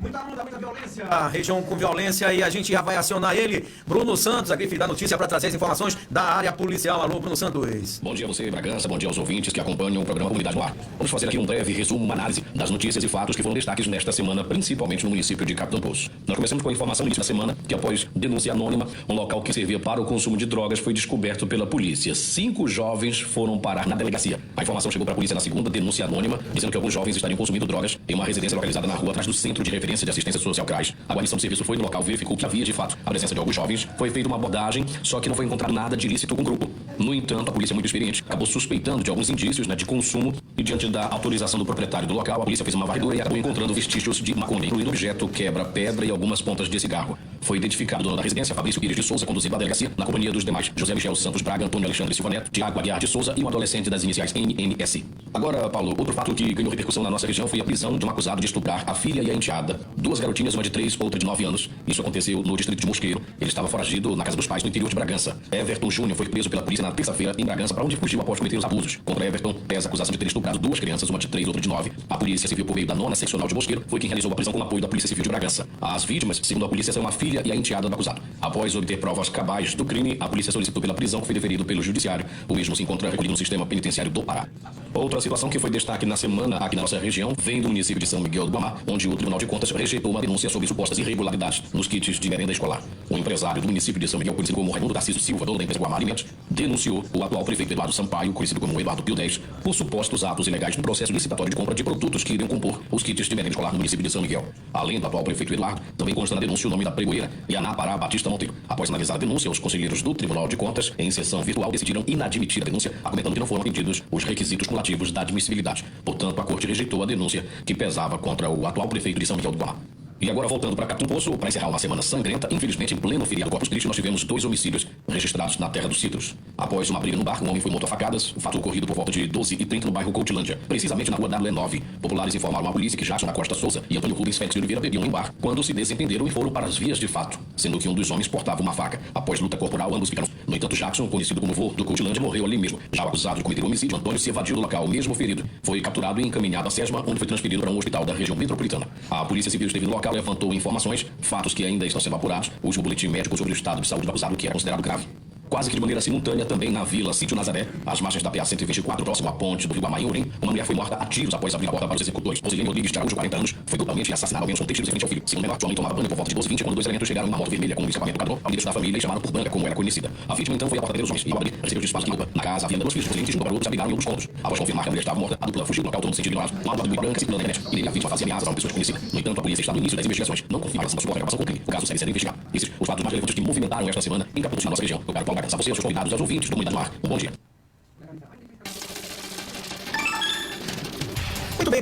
Muita violência, a região com violência, e a gente já vai acionar ele, Bruno Santos, a grife da notícia, para trazer as informações da área policial. Alô, Bruno Santos. Bom dia a você, Bragança, bom dia aos ouvintes que acompanham o programa Comunidade no Ar. Vamos fazer aqui um breve resumo, uma análise das notícias e fatos que foram destaques nesta semana, principalmente no município de Capitão Poço. Nós começamos com a informação no início da semana que, após denúncia anônima, um local que servia para o consumo de drogas foi descoberto pela polícia. 5 jovens foram parar na delegacia. A informação chegou para a polícia na segunda denúncia anônima, dizendo que alguns jovens estariam consumindo drogas em uma residência localizada na rua atrás do Centro de Referência de Assistência Social CRAS. A guarnição do serviço foi no local, verificou que havia de fato a presença de alguns jovens, foi feita uma abordagem, só que não foi encontrado nada de ilícito com o grupo. No entanto, a polícia, muito experiente, acabou suspeitando de alguns indícios de consumo e, diante da autorização do proprietário do local, a polícia fez uma varredura e acabou encontrando vestígios de maconha, incluindo objeto, quebra-pedra e algumas pontas de cigarro. Foi identificado o dono da residência, Fabrício Pires de Souza, conduzido à delegacia, na companhia dos demais, José Michel Santos Braga, Antônio Alexandre Silva Neto, Tiago Aguiar de Souza e um adolescente das iniciais NNS. Agora, Paulo, outro fato que ganhou repercussão na nossa região foi a prisão de um acusado de estuprar a filha e a enteada, 2 garotinhas, uma de 3, outra de 9 anos. Isso aconteceu no distrito de Mosqueiro. Ele estava foragido na casa dos pais no interior de Bragança. Everton Júnior foi preso pela polícia na terça-feira em Bragança, para onde fugiu após cometer os abusos. Contra Everton pesa a acusação de ter estuprado 2 crianças, uma de 3, outra de 9. A Polícia Civil, por meio da 9ª Seccional de Mosqueiro, foi quem realizou a prisão com o apoio da Polícia Civil de Bragança. As vítimas, segundo a polícia, são a filha e a enteada do acusado. Após obter provas cabais do crime, a polícia solicitou pela prisão, que foi deferido pelo Judiciário. O mesmo se encontra recolhido no sistema penitenciário do Pará. Outra situação que foi destaque na semana aqui na nossa região vem do município de São Miguel do Guamá, onde o Tribunal de Contas rejeitou uma denúncia sobre supostas irregularidades nos kits de merenda escolar. Um empresário do município de São Miguel, conhecido como Raimundo Tarcísio Silva, dono da empresa Guamá Alimentos, denunciou o atual prefeito Eduardo Sampaio, conhecido como Eduardo Pio 10, por supostos atos ilegais no processo licitatório de compra de produtos que iriam compor os kits de merenda escolar no município de São Miguel. Além do atual prefeito Eduardo, também consta na denúncia o nome da pregoeira Lianá Pará Batista Monteiro. Após analisar a denúncia, os conselheiros do Tribunal de Contas, em sessão virtual, decidiram inadmitir a denúncia, argumentando que não foram atendidos os requisitos cumulativos da admissibilidade. Portanto, a Corte rejeitou a denúncia que pesava contra o atual prefeito de São Miguel do Guamá. E agora, voltando para Capitão Poço, para encerrar uma semana sangrenta, infelizmente, em pleno feriado Corpus Christi, nós tivemos 2 homicídios registrados na terra dos Citros. Após uma briga no bar, um homem foi morto a facadas, o fato ocorrido por volta de 12h30 no bairro Coutilândia, precisamente na rua WE9. Populares informaram à polícia que Jackson da Costa Souza e Antônio Rubens Félix de Oliveira bebiam em bar, quando se desentenderam e foram para as vias de fato, sendo que um dos homens portava uma faca. Após luta corporal, ambos ficaram. No entanto, Jackson, conhecido como vô do Coutilândia, morreu ali mesmo. Já o acusado de cometer o homicídio, Antônio, se evadiu do local, mesmo ferido. Foi capturado e encaminhado a SESMA, onde foi transferido para um hospital da região metropolitana. A Polícia Civil esteve no local e levantou informações, fatos que ainda estão sendo apurados, o último boletim médico sobre o estado de saúde do acusado, que era considerado grave. Quase que de maneira simultânea, também na Vila Sítio Nazaré, às margens da PA 124, próximo à ponte do Rio Amaiorim, uma mulher foi morta a tiros após abrir a porta para os executores. Rosilene Rodrigues, de Araújo, 40 anos, foi brutalmente assassinada ao menos com 3 tiros em frente ao filho. Segundo o menor, o homem tomava banho por volta de 12h20, quando 2 elementos chegaram em uma moto vermelha com um escapamento padrão ao endereço da família e chamaram por Branca, como era conhecida. A vítima então foi à porta dos homens e, ao abrir, recebeu disparos de roupa. Na casa havia 2 filhos, Rosilene junto ao garoto se abrigaram em um dos cômodos. Após confirmar que a mulher estava morta, a dupla fugiu do local todo no sentido ignorado. Um áudio do Branca circulando na internet. E nele a vítima fazia ameaças a uma pessoa desconhecida. No entanto, a polícia está no início das investigações. Não confirma a relação com a relação com o crime. O caso segue sendo investigado. Esses os fatos mais relevantes que movimentaram esta semana em Capitão, na nossa região. Eu quero parabenizar vocês, os convidados, aos ouvintes do Comunidade no Ar. Um bom dia. Muito bem,